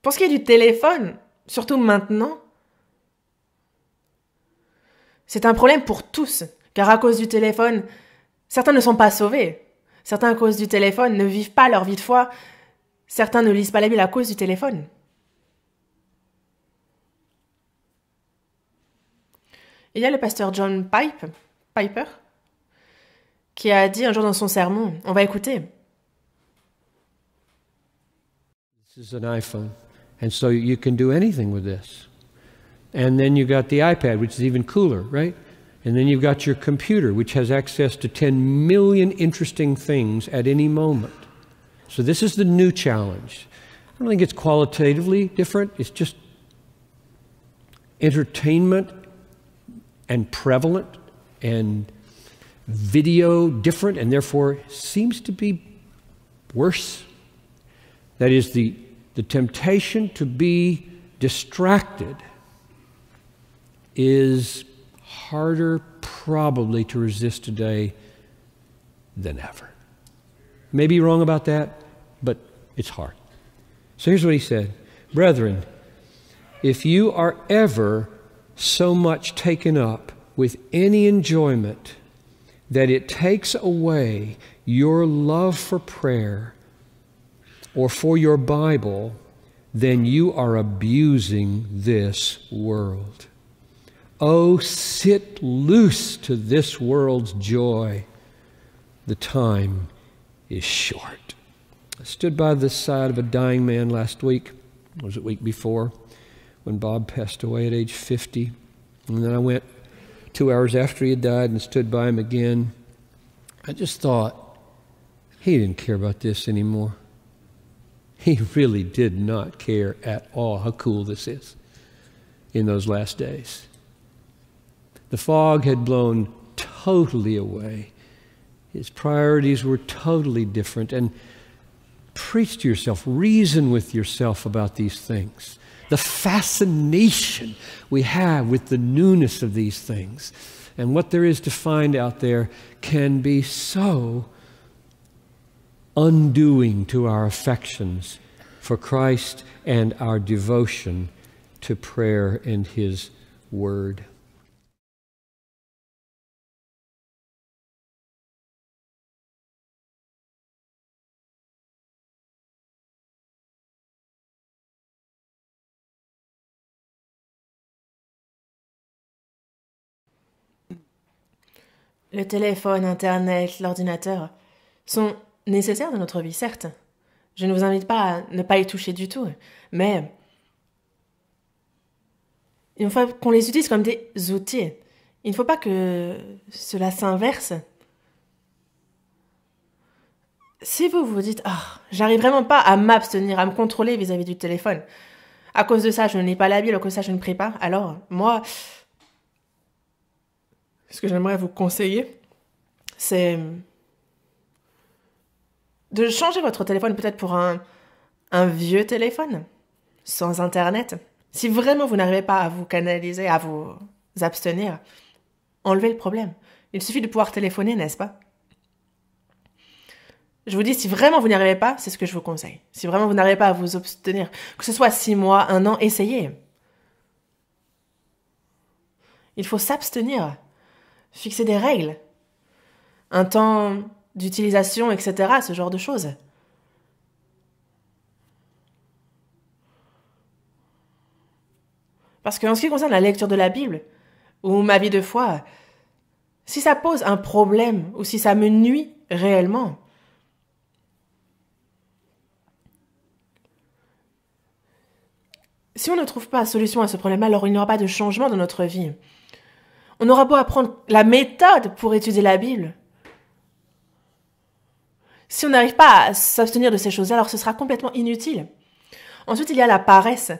Pour ce qui est du téléphone, surtout maintenant, c'est un problème pour tous, car à cause du téléphone, certains ne sont pas sauvés. Certains, à cause du téléphone, ne vivent pas leur vie de foi. Certains ne lisent pas la Bible à cause du téléphone. Il y a le pasteur John Piper qui a dit un jour dans son sermon, on va écouter. This is an iPhone, and so you can do anything with this. And then you got the iPad, which is even cooler, right? And then you've got your computer, which has access to 10 million interesting things at any moment. So this is the new challenge. I don't think it's qualitatively different. It's just entertainment and prevalent and video different, and therefore seems to be worse. That is, the temptation to be distracted is harder probably to resist today than ever. Maybe wrong about that, but it's hard. So here's what he said. Brethren, if you are ever so much taken up with any enjoyment that it takes away your love for prayer or for your Bible, then you are abusing this world. Oh, sit loose to this world's joy. The time is short. I stood by the side of a dying man last week, was it week before, when Bob passed away at age 50. And then I went 2 hours after he had died and stood by him again. I just thought, he didn't care about this anymore. He really did not care at all how cool this is in those last days. The fog had blown totally away. His priorities were totally different. And preach to yourself, reason with yourself about these things. The fascination we have with the newness of these things and what there is to find out there can be so undoing to our affections for Christ and our devotion to prayer and His Word. Le téléphone, Internet, l'ordinateur sont nécessaires dans notre vie, certes. Je ne vous invite pas à ne pas y toucher du tout, mais une fois qu'on les utilise comme des outils, il ne faut pas que cela s'inverse. Si vous vous dites « Ah, j'arrive vraiment pas à m'abstenir, à me contrôler vis-à-vis du téléphone. À cause de ça, je ne lis pas la Bible, à cause de ça, je ne prie pas. » Alors, moi, ce que j'aimerais vous conseiller, c'est de changer votre téléphone peut-être pour un vieux téléphone, sans Internet. Si vraiment vous n'arrivez pas à vous canaliser, à vous abstenir, enlevez le problème. Il suffit de pouvoir téléphoner, n'est-ce pas? Je vous dis, si vraiment vous n'y arrivez pas, c'est ce que je vous conseille. Si vraiment vous n'arrivez pas à vous abstenir, que ce soit 6 mois, 1 an, essayez. Il faut s'abstenir. Fixer des règles, un temps d'utilisation, etc., ce genre de choses. Parce qu'en ce qui concerne la lecture de la Bible, ou ma vie de foi, si ça pose un problème, ou si ça me nuit réellement, si on ne trouve pas solution à ce problème, alors il n'y aura pas de changement dans notre vie. On aura beau apprendre la méthode pour étudier la Bible. Si on n'arrive pas à s'abstenir de ces choses-là, alors ce sera complètement inutile. Ensuite, il y a la paresse.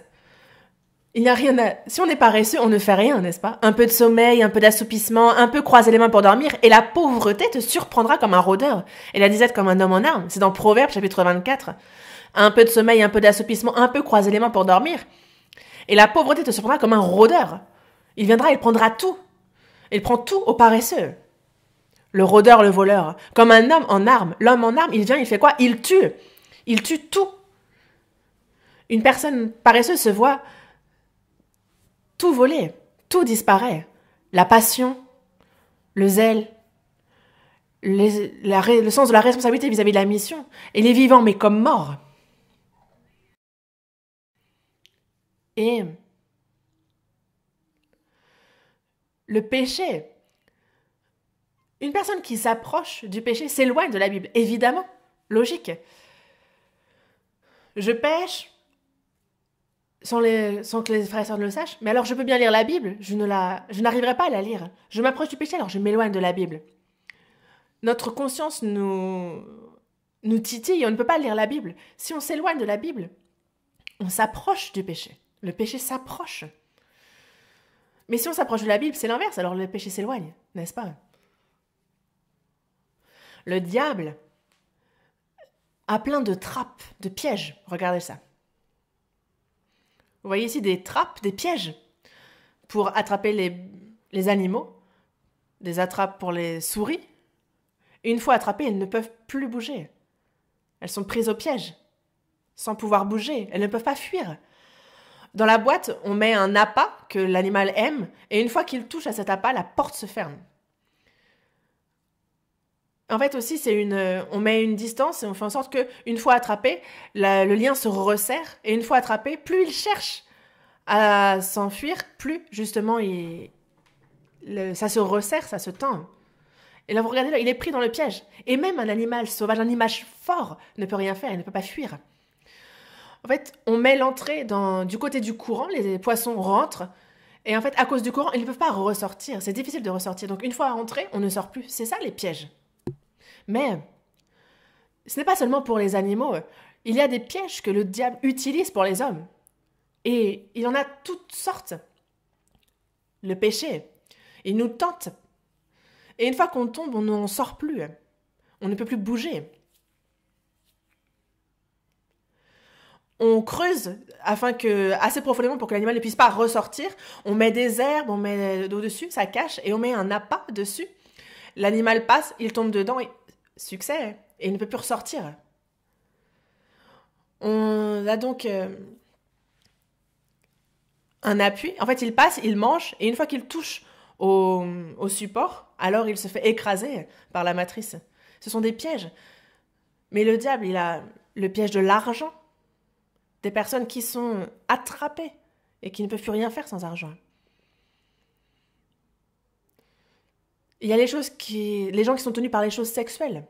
Il n'y a rien à... Si on est paresseux, on ne fait rien, n'est-ce pas? Un peu de sommeil, un peu d'assoupissement, un peu croiser les mains pour dormir, et la pauvreté te surprendra comme un rôdeur, et la disette comme un homme en armes. C'est dans Proverbes, chapitre 24. Un peu de sommeil, un peu d'assoupissement, un peu croiser les mains pour dormir, et la pauvreté te surprendra comme un rôdeur. Il viendra, il prendra tout. Il prend tout au paresseux. Le rôdeur, le voleur. Comme un homme en armes. L'homme en armes, il vient, il fait quoi? Il tue. Il tue tout. Une personne paresseuse se voit tout voler. Tout disparaît. La passion, le zèle, le sens de la responsabilité vis-à-vis de la mission. Il est vivant, mais comme mort. Et le péché. Une personne qui s'approche du péché s'éloigne de la Bible, évidemment, logique. Je pêche sans que les frères et sœurs ne le sachent, mais alors je peux bien lire la Bible, je n'arriverai pas à la lire. Je m'approche du péché, alors je m'éloigne de la Bible. Notre conscience nous titille, on ne peut pas lire la Bible. Si on s'éloigne de la Bible, on s'approche du péché. Le péché s'approche. Mais si on s'approche de la Bible, c'est l'inverse, alors le péché s'éloigne, n'est-ce pas? Le diable a plein de trappes, de pièges. Regardez ça. Vous voyez ici des trappes, des pièges pour attraper les animaux, des attrapes pour les souris. Une fois attrapées, elles ne peuvent plus bouger. Elles sont prises au piège, sans pouvoir bouger. Elles ne peuvent pas fuir. Dans la boîte, on met un appât que l'animal aime, et une fois qu'il touche à cet appât, la porte se ferme. En fait aussi, on met une distance et on fait en sorte qu'une fois attrapé, le lien se resserre, et une fois attrapé, plus il cherche à s'enfuir, plus justement ça se resserre, ça se tend. Et là, vous regardez, là, il est pris dans le piège. Et même un animal sauvage, un animal fort, ne peut rien faire, il ne peut pas fuir. En fait, on met l'entrée du côté du courant, les poissons rentrent, et en fait, à cause du courant, ils ne peuvent pas ressortir. C'est difficile de ressortir. Donc, une fois rentrés, on ne sort plus. C'est ça, les pièges. Mais ce n'est pas seulement pour les animaux. Il y a des pièges que le diable utilise pour les hommes. Et il en a toutes sortes. Le péché, il nous tente. Et une fois qu'on tombe, on n'en sort plus. On ne peut plus bouger. On creuse assez profondément pour que l'animal ne puisse pas ressortir. On met des herbes, on met au-dessus, ça cache, et on met un appât dessus. L'animal passe, il tombe dedans, et succès, et il ne peut plus ressortir. On a donc un appui. En fait, il passe, il mange, et une fois qu'il touche au support, alors il se fait écraser par la matrice. Ce sont des pièges. Mais le diable, il a le piège de l'argent. Des personnes qui sont attrapées et qui ne peuvent plus rien faire sans argent. Il y a les gens qui sont tenus par les choses sexuelles.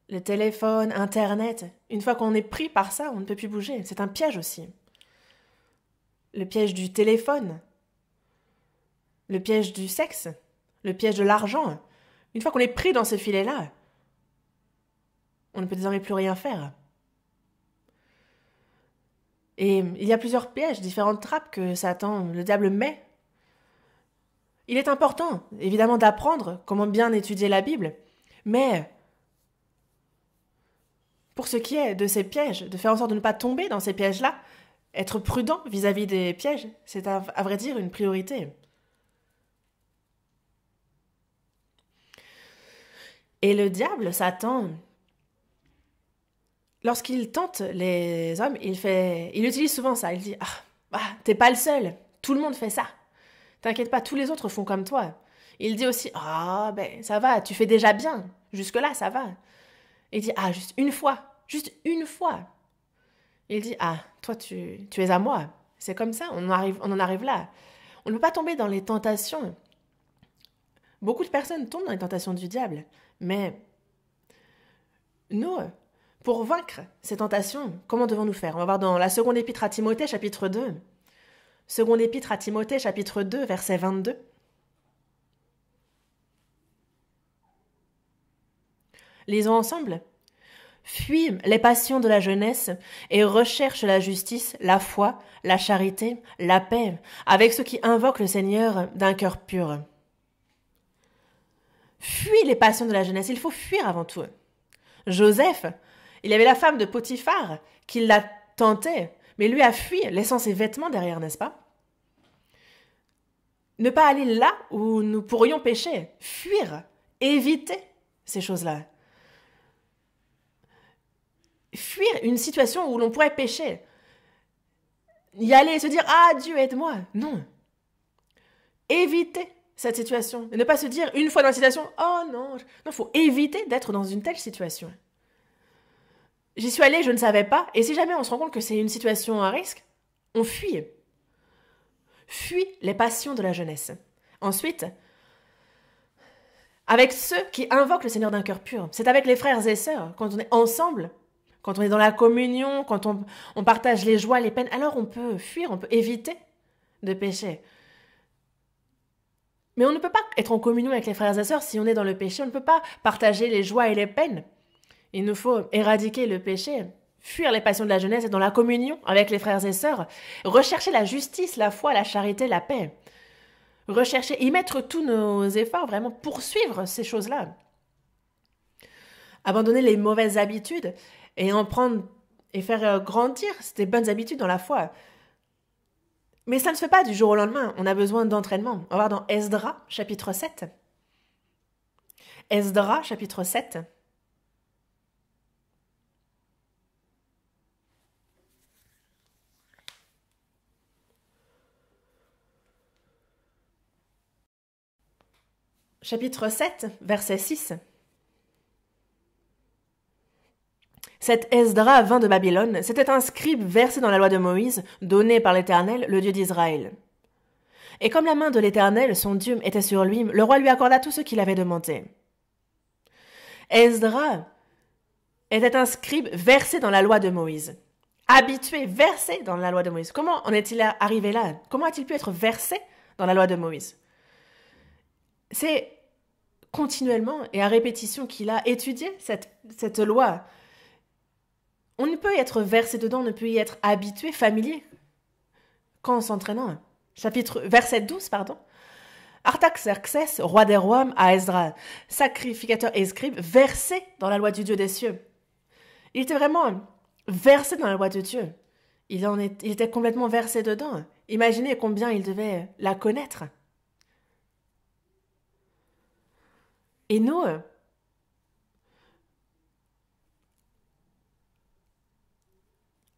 Le téléphone, Internet. Une fois qu'on est pris par ça, on ne peut plus bouger. C'est un piège aussi. Le piège du téléphone. Le piège du sexe. Le piège de l'argent. Une fois qu'on est pris dans ce filet-là, on ne peut désormais plus rien faire. Et il y a plusieurs pièges, différentes trappes que Satan, le diable, met. Il est important, évidemment, d'apprendre comment bien étudier la Bible, mais pour ce qui est de ces pièges, de faire en sorte de ne pas tomber dans ces pièges-là, être prudent vis-à-vis des pièges, c'est à vrai dire une priorité. Et le diable, Satan, lorsqu'il tente les hommes, il utilise souvent ça. Il dit t'es pas le seul, tout le monde fait ça. T'inquiète pas, tous les autres font comme toi. Il dit aussi ça va, tu fais déjà bien, jusque-là ça va. Il dit juste une fois. Il dit toi tu es à moi. C'est comme ça, on en arrive là. On ne peut pas tomber dans les tentations. Beaucoup de personnes tombent dans les tentations du diable, mais nous, pour vaincre ces tentations, comment devons-nous faire? On va voir dans la seconde épître à Timothée, chapitre 2. Seconde épître à Timothée, chapitre 2, verset 22. Lisons ensemble. Fuis les passions de la jeunesse et recherche la justice, la foi, la charité, la paix, avec ceux qui invoquent le Seigneur d'un cœur pur. Fuis les passions de la jeunesse, il faut fuir avant tout. Joseph, il y avait la femme de Potiphar qui l'a tenté, mais lui a fui, laissant ses vêtements derrière, n'est-ce pas? Ne pas aller là où nous pourrions pécher, fuir, éviter ces choses-là. Fuir une situation où l'on pourrait pécher. Y aller et se dire « Dieu, aide-moi ». Non. Éviter cette situation. Et ne pas se dire une fois dans la situation « Oh non ». Non, il faut éviter d'être dans une telle situation. J'y suis allée, je ne savais pas. Et si jamais on se rend compte que c'est une situation à risque, on fuit. Fuis les passions de la jeunesse. Ensuite, avec ceux qui invoquent le Seigneur d'un cœur pur. C'est avec les frères et sœurs, quand on est ensemble, quand on est dans la communion, quand on partage les joies, les peines, alors on peut fuir, on peut éviter de pécher. Mais on ne peut pas être en communion avec les frères et sœurs si on est dans le péché. On ne peut pas partager les joies et les peines. Il nous faut éradiquer le péché, fuir les passions de la jeunesse et dans la communion avec les frères et sœurs, rechercher la justice, la foi, la charité, la paix. Rechercher, y mettre tous nos efforts, vraiment poursuivre ces choses-là. Abandonner les mauvaises habitudes et en prendre et faire grandir ces bonnes habitudes dans la foi. Mais ça ne se fait pas du jour au lendemain, on a besoin d'entraînement. On va voir dans Esdras, chapitre 7. Esdra, chapitre 7. Chapitre 7, verset 6. Cet Esdra vint de Babylone, c'était un scribe versé dans la loi de Moïse, donnée par l'Éternel, le Dieu d'Israël. Et comme la main de l'Éternel, son Dieu, était sur lui, le roi lui accorda tout ce qu'il avait demandé. Esdra était un scribe versé dans la loi de Moïse. Habitué, versé dans la loi de Moïse. Comment en est-il arrivé là? Comment a-t-il pu être versé dans la loi de Moïse? C'est continuellement et à répétition qu'il a étudié cette loi. On ne peut y être versé dedans, on ne peut y être habitué, familier, qu'en s'entraînant. Verset 12, pardon. Artaxerxès, roi des rois, à Esdra, sacrificateur et scribe, versé dans la loi du Dieu des cieux. Il était vraiment versé dans la loi de Dieu. Il était complètement versé dedans. Imaginez combien il devait la connaître. Et nous,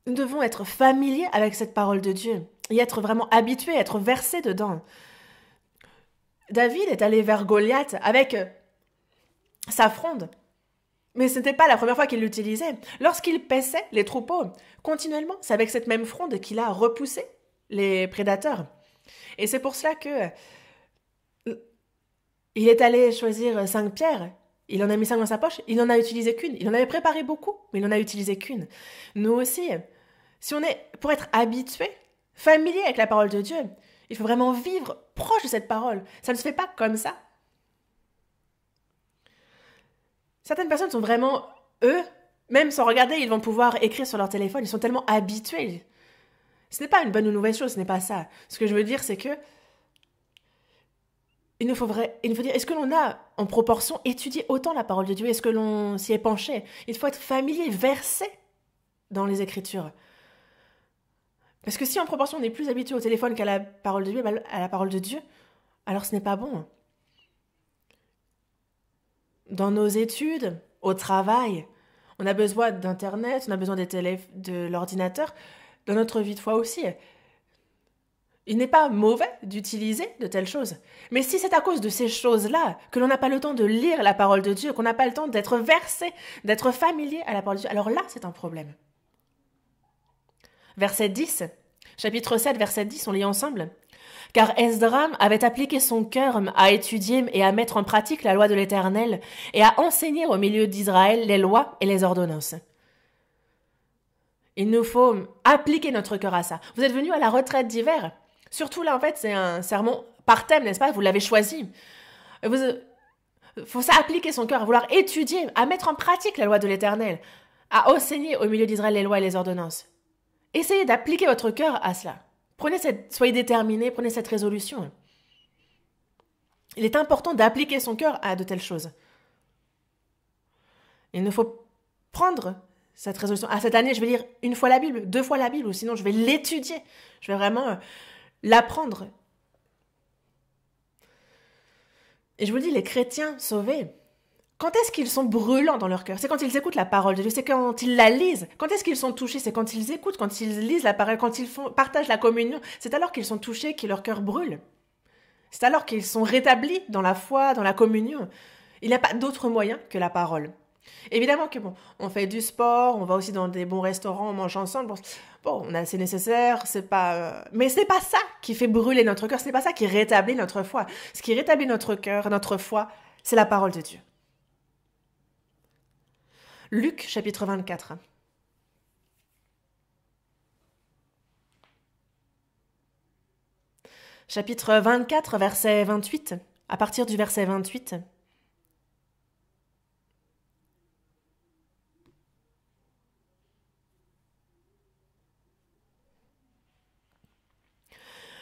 nous devons être familiers avec cette parole de Dieu, y être vraiment habitués, être versés dedans. David est allé vers Goliath avec sa fronde, mais ce n'était pas la première fois qu'il l'utilisait. Lorsqu'il paissait les troupeaux, continuellement, c'est avec cette même fronde qu'il a repoussé les prédateurs. Et c'est pour cela que il est allé choisir 5 pierres, il en a mis 5 dans sa poche, il n'en a utilisé qu'une. Il en avait préparé beaucoup, mais il n'en a utilisé qu'une. Nous aussi, si on est, pour être habitué, familier avec la parole de Dieu, il faut vraiment vivre proche de cette parole. Ça ne se fait pas comme ça. Certaines personnes sont vraiment, eux, même sans regarder, ils vont pouvoir écrire sur leur téléphone, ils sont tellement habitués. Ce n'est pas une bonne ou une mauvaise chose, ce n'est pas ça. Ce que je veux dire, c'est que il nous faut dire, est-ce que l'on a en proportion étudié autant la parole de Dieu? Est-ce que l'on s'y est penché? Il faut être familier, versé dans les Écritures. Parce que si en proportion on est plus habitué au téléphone qu'à la parole de Dieu, alors ce n'est pas bon. Dans nos études, au travail, on a besoin d'Internet, on a besoin de l'ordinateur, dans notre vie de foi aussi. Il n'est pas mauvais d'utiliser de telles choses. Mais si c'est à cause de ces choses-là que l'on n'a pas le temps de lire la parole de Dieu, qu'on n'a pas le temps d'être versé, d'être familier à la parole de Dieu, alors là, c'est un problème. Verset 10, chapitre 7, verset 10, on lit ensemble. « Car Esdra avait appliqué son cœur à étudier et à mettre en pratique la loi de l'Éternel et à enseigner au milieu d'Israël les lois et les ordonnances. » Il nous faut appliquer notre cœur à ça. Vous êtes venus à la retraite d'hiver. Surtout là, en fait, c'est un sermon par thème, n'est-ce pas? Vous l'avez choisi. Il faut s'appliquer son cœur, à vouloir étudier, à mettre en pratique la loi de l'Éternel, à enseigner au milieu d'Israël les lois et les ordonnances. Essayez d'appliquer votre cœur à cela. Soyez déterminés, prenez cette résolution. Il est important d'appliquer son cœur à de telles choses. Il nous faut prendre cette résolution. Cette année, je vais lire 1 fois la Bible, 2 fois la Bible, ou sinon je vais l'étudier. Je vais vraiment l'apprendre. Et je vous le dis, les chrétiens sauvés, quand est-ce qu'ils sont brûlants dans leur cœur? C'est quand ils écoutent la parole de Dieu, c'est quand ils la lisent. Quand est-ce qu'ils sont touchés? C'est quand ils écoutent, quand ils lisent la parole, quand ils partagent la communion. C'est alors qu'ils sont touchés, que leur cœur brûle. C'est alors qu'ils sont rétablis dans la foi, dans la communion. Il n'y a pas d'autre moyen que la parole. Évidemment que on fait du sport, on va aussi dans des bons restaurants, on mange ensemble. C'est nécessaire, mais c'est pas ça qui fait brûler notre cœur, c'est pas ça qui rétablit notre foi. Ce qui rétablit notre cœur, notre foi, c'est la parole de Dieu. Luc, chapitre 24. Chapitre 24, verset 28, à partir du verset 28.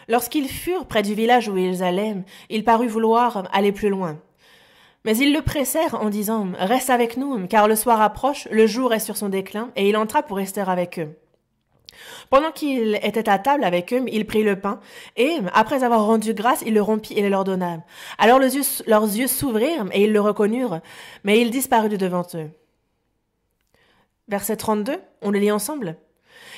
Lorsqu'ils furent près du village où ils allaient, il parut vouloir aller plus loin. Mais ils le pressèrent en disant « Reste avec nous, car le soir approche, le jour est sur son déclin. » Et il entra pour rester avec eux. Pendant qu'il était à table avec eux, il prit le pain, et, après avoir rendu grâce, il le rompit et le leur donna. Alors leurs yeux s'ouvrirent, et ils le reconnurent, mais il disparut de devant eux. Verset 32, on le lit ensemble.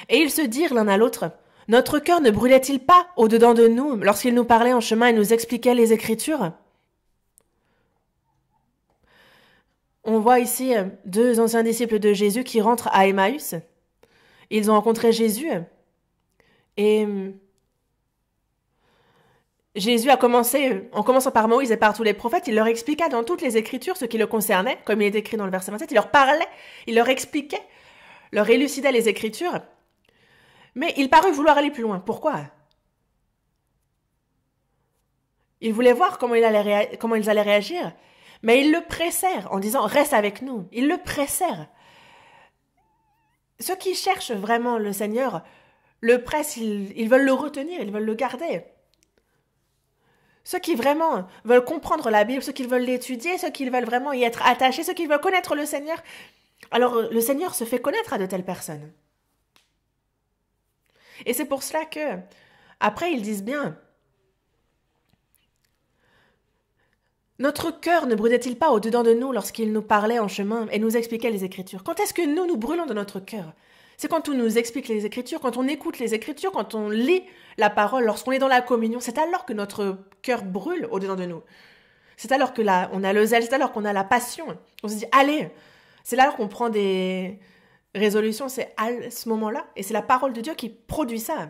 Et ils se dirent l'un à l'autre, « Notre cœur ne brûlait-il pas au-dedans de nous, lorsqu'il nous parlait en chemin et nous expliquait les Écritures ?» On voit ici deux anciens disciples de Jésus qui rentrent à Emmaüs. Ils ont rencontré Jésus et Jésus a commencé, en commençant par Moïse et par tous les prophètes, il leur expliqua dans toutes les Écritures ce qui le concernait, comme il est écrit dans le verset 27, il leur parlait, il leur expliquait, leur élucidait les Écritures, mais il parut vouloir aller plus loin. Pourquoi? Ils voulaient voir comment ils allaient réagir, mais ils le pressèrent en disant « Reste avec nous ». Ils le pressèrent. Ceux qui cherchent vraiment le Seigneur le pressent, ils veulent le retenir, ils veulent le garder. Ceux qui vraiment veulent comprendre la Bible, ceux qui veulent l'étudier, ceux qui veulent vraiment y être attachés, ceux qui veulent connaître le Seigneur, alors le Seigneur se fait connaître à de telles personnes. Et c'est pour cela que, après, ils disent bien, notre cœur ne brûlait-il pas au-dedans de nous lorsqu'il nous parlait en chemin et nous expliquait les Écritures? Quand est-ce que nous brûlons de notre cœur? C'est quand on nous explique les Écritures, quand on écoute les Écritures, quand on lit la parole, lorsqu'on est dans la communion. C'est alors que notre cœur brûle au-dedans de nous. C'est alors que on a le zèle, c'est alors qu'on a la passion. On se dit, allez, c'est là qu'on prend des résolutions, c'est à ce moment-là. Et c'est la parole de Dieu qui produit ça.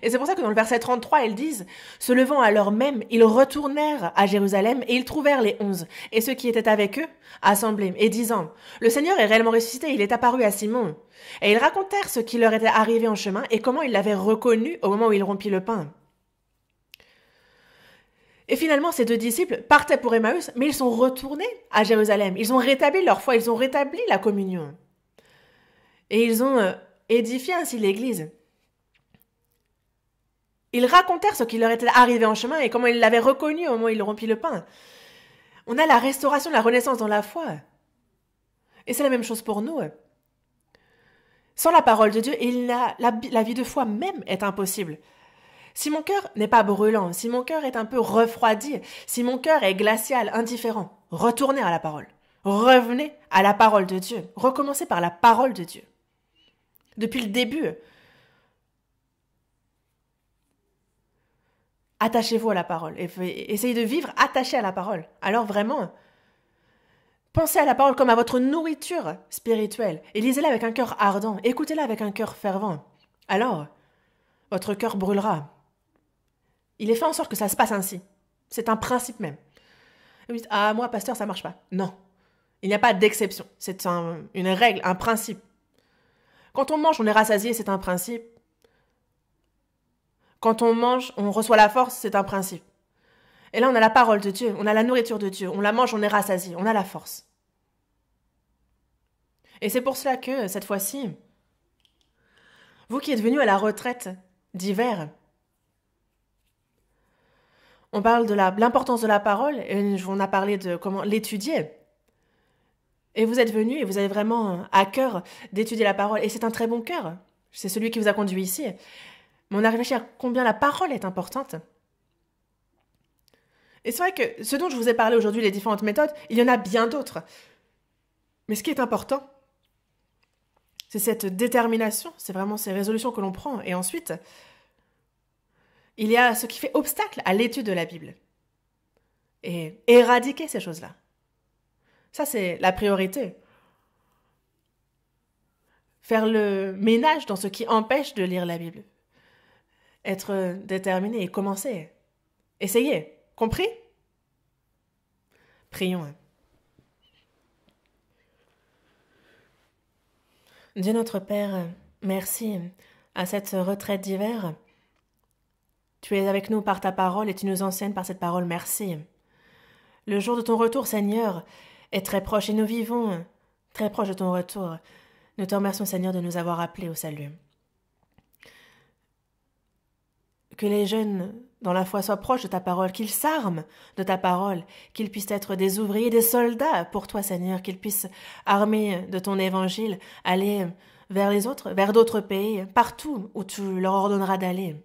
Et c'est pour ça que dans le verset 33, ils disent « Se levant à l'heure même, ils retournèrent à Jérusalem et ils trouvèrent les 11 et ceux qui étaient avec eux assemblés et disant « Le Seigneur est réellement ressuscité, il est apparu à Simon. » Et ils racontèrent ce qui leur était arrivé en chemin et comment ils l'avaient reconnu au moment où il rompit le pain. Et finalement, ces deux disciples partaient pour Emmaüs, mais ils sont retournés à Jérusalem. Ils ont rétabli leur foi, ils ont rétabli la communion. Et ils ont édifié ainsi l'Église. Ils racontèrent ce qui leur était arrivé en chemin et comment ils l'avaient reconnu au moment où il rompit le pain. On a la restauration, la renaissance dans la foi. Et c'est la même chose pour nous. Sans la parole de Dieu, la vie de foi même est impossible. Si mon cœur n'est pas brûlant, si mon cœur est un peu refroidi, si mon cœur est glacial, indifférent, retournez à la parole. Revenez à la parole de Dieu. Recommencez par la parole de Dieu. Depuis le début, attachez-vous à la parole et essayez de vivre attaché à la parole. Alors vraiment, pensez à la parole comme à votre nourriture spirituelle et lisez-la avec un cœur ardent, écoutez-la avec un cœur fervent. Alors, votre cœur brûlera. Il est fait en sorte que ça se passe ainsi. C'est un principe même. Et vous dites, ah, moi, pasteur, ça marche pas. Non, il n'y a pas d'exception. C'est une règle, un principe. Quand on mange, on est rassasié, c'est un principe. Quand on mange, on reçoit la force, c'est un principe. Et là, on a la parole de Dieu, on a la nourriture de Dieu, on la mange, on est rassasié, on a la force. Et c'est pour cela que, cette fois-ci, vous qui êtes venus à la retraite d'hiver, on parle de l'importance de la parole, et on a parlé de comment l'étudier. Et vous êtes venus et vous avez vraiment à cœur d'étudier la parole. Et c'est un très bon cœur. C'est celui qui vous a conduit ici. Mais on a réfléchi à combien la parole est importante. Et c'est vrai que ce dont je vous ai parlé aujourd'hui, les différentes méthodes, il y en a bien d'autres. Mais ce qui est important, c'est cette détermination, c'est vraiment ces résolutions que l'on prend. Et ensuite, il y a ce qui fait obstacle à l'étude de la Bible. Et éradiquer ces choses-là. Ça, c'est la priorité. Faire le ménage dans ce qui empêche de lire la Bible. Être déterminé et commencer. Essayez. Compris? Prions. Dieu notre Père, merci à cette retraite d'hiver. Tu es avec nous par ta parole et tu nous enseignes par cette parole. Merci. Le jour de ton retour, Seigneur, est très proche et nous vivons très proche de ton retour. Nous te remercions, Seigneur, de nous avoir appelés au salut. Que les jeunes dans la foi soient proches de ta parole, qu'ils s'arment de ta parole, qu'ils puissent être des ouvriers, des soldats pour toi, Seigneur, qu'ils puissent, armés de ton évangile, aller vers les autres, vers d'autres pays, partout où tu leur ordonneras d'aller.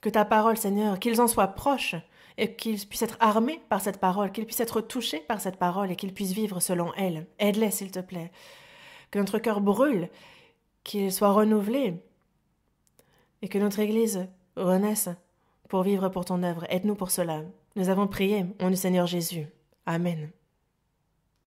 Que ta parole, Seigneur, qu'ils en soient proches et qu'ils puissent être armés par cette parole, qu'ils puissent être touchés par cette parole et qu'ils puissent vivre selon elle. Aide-les, s'il te plaît. Que notre cœur brûle, qu'il soit renouvelé et que notre Église renaisse pour vivre pour ton œuvre. Aide-nous pour cela. Nous avons prié au nom du Seigneur Jésus. Amen.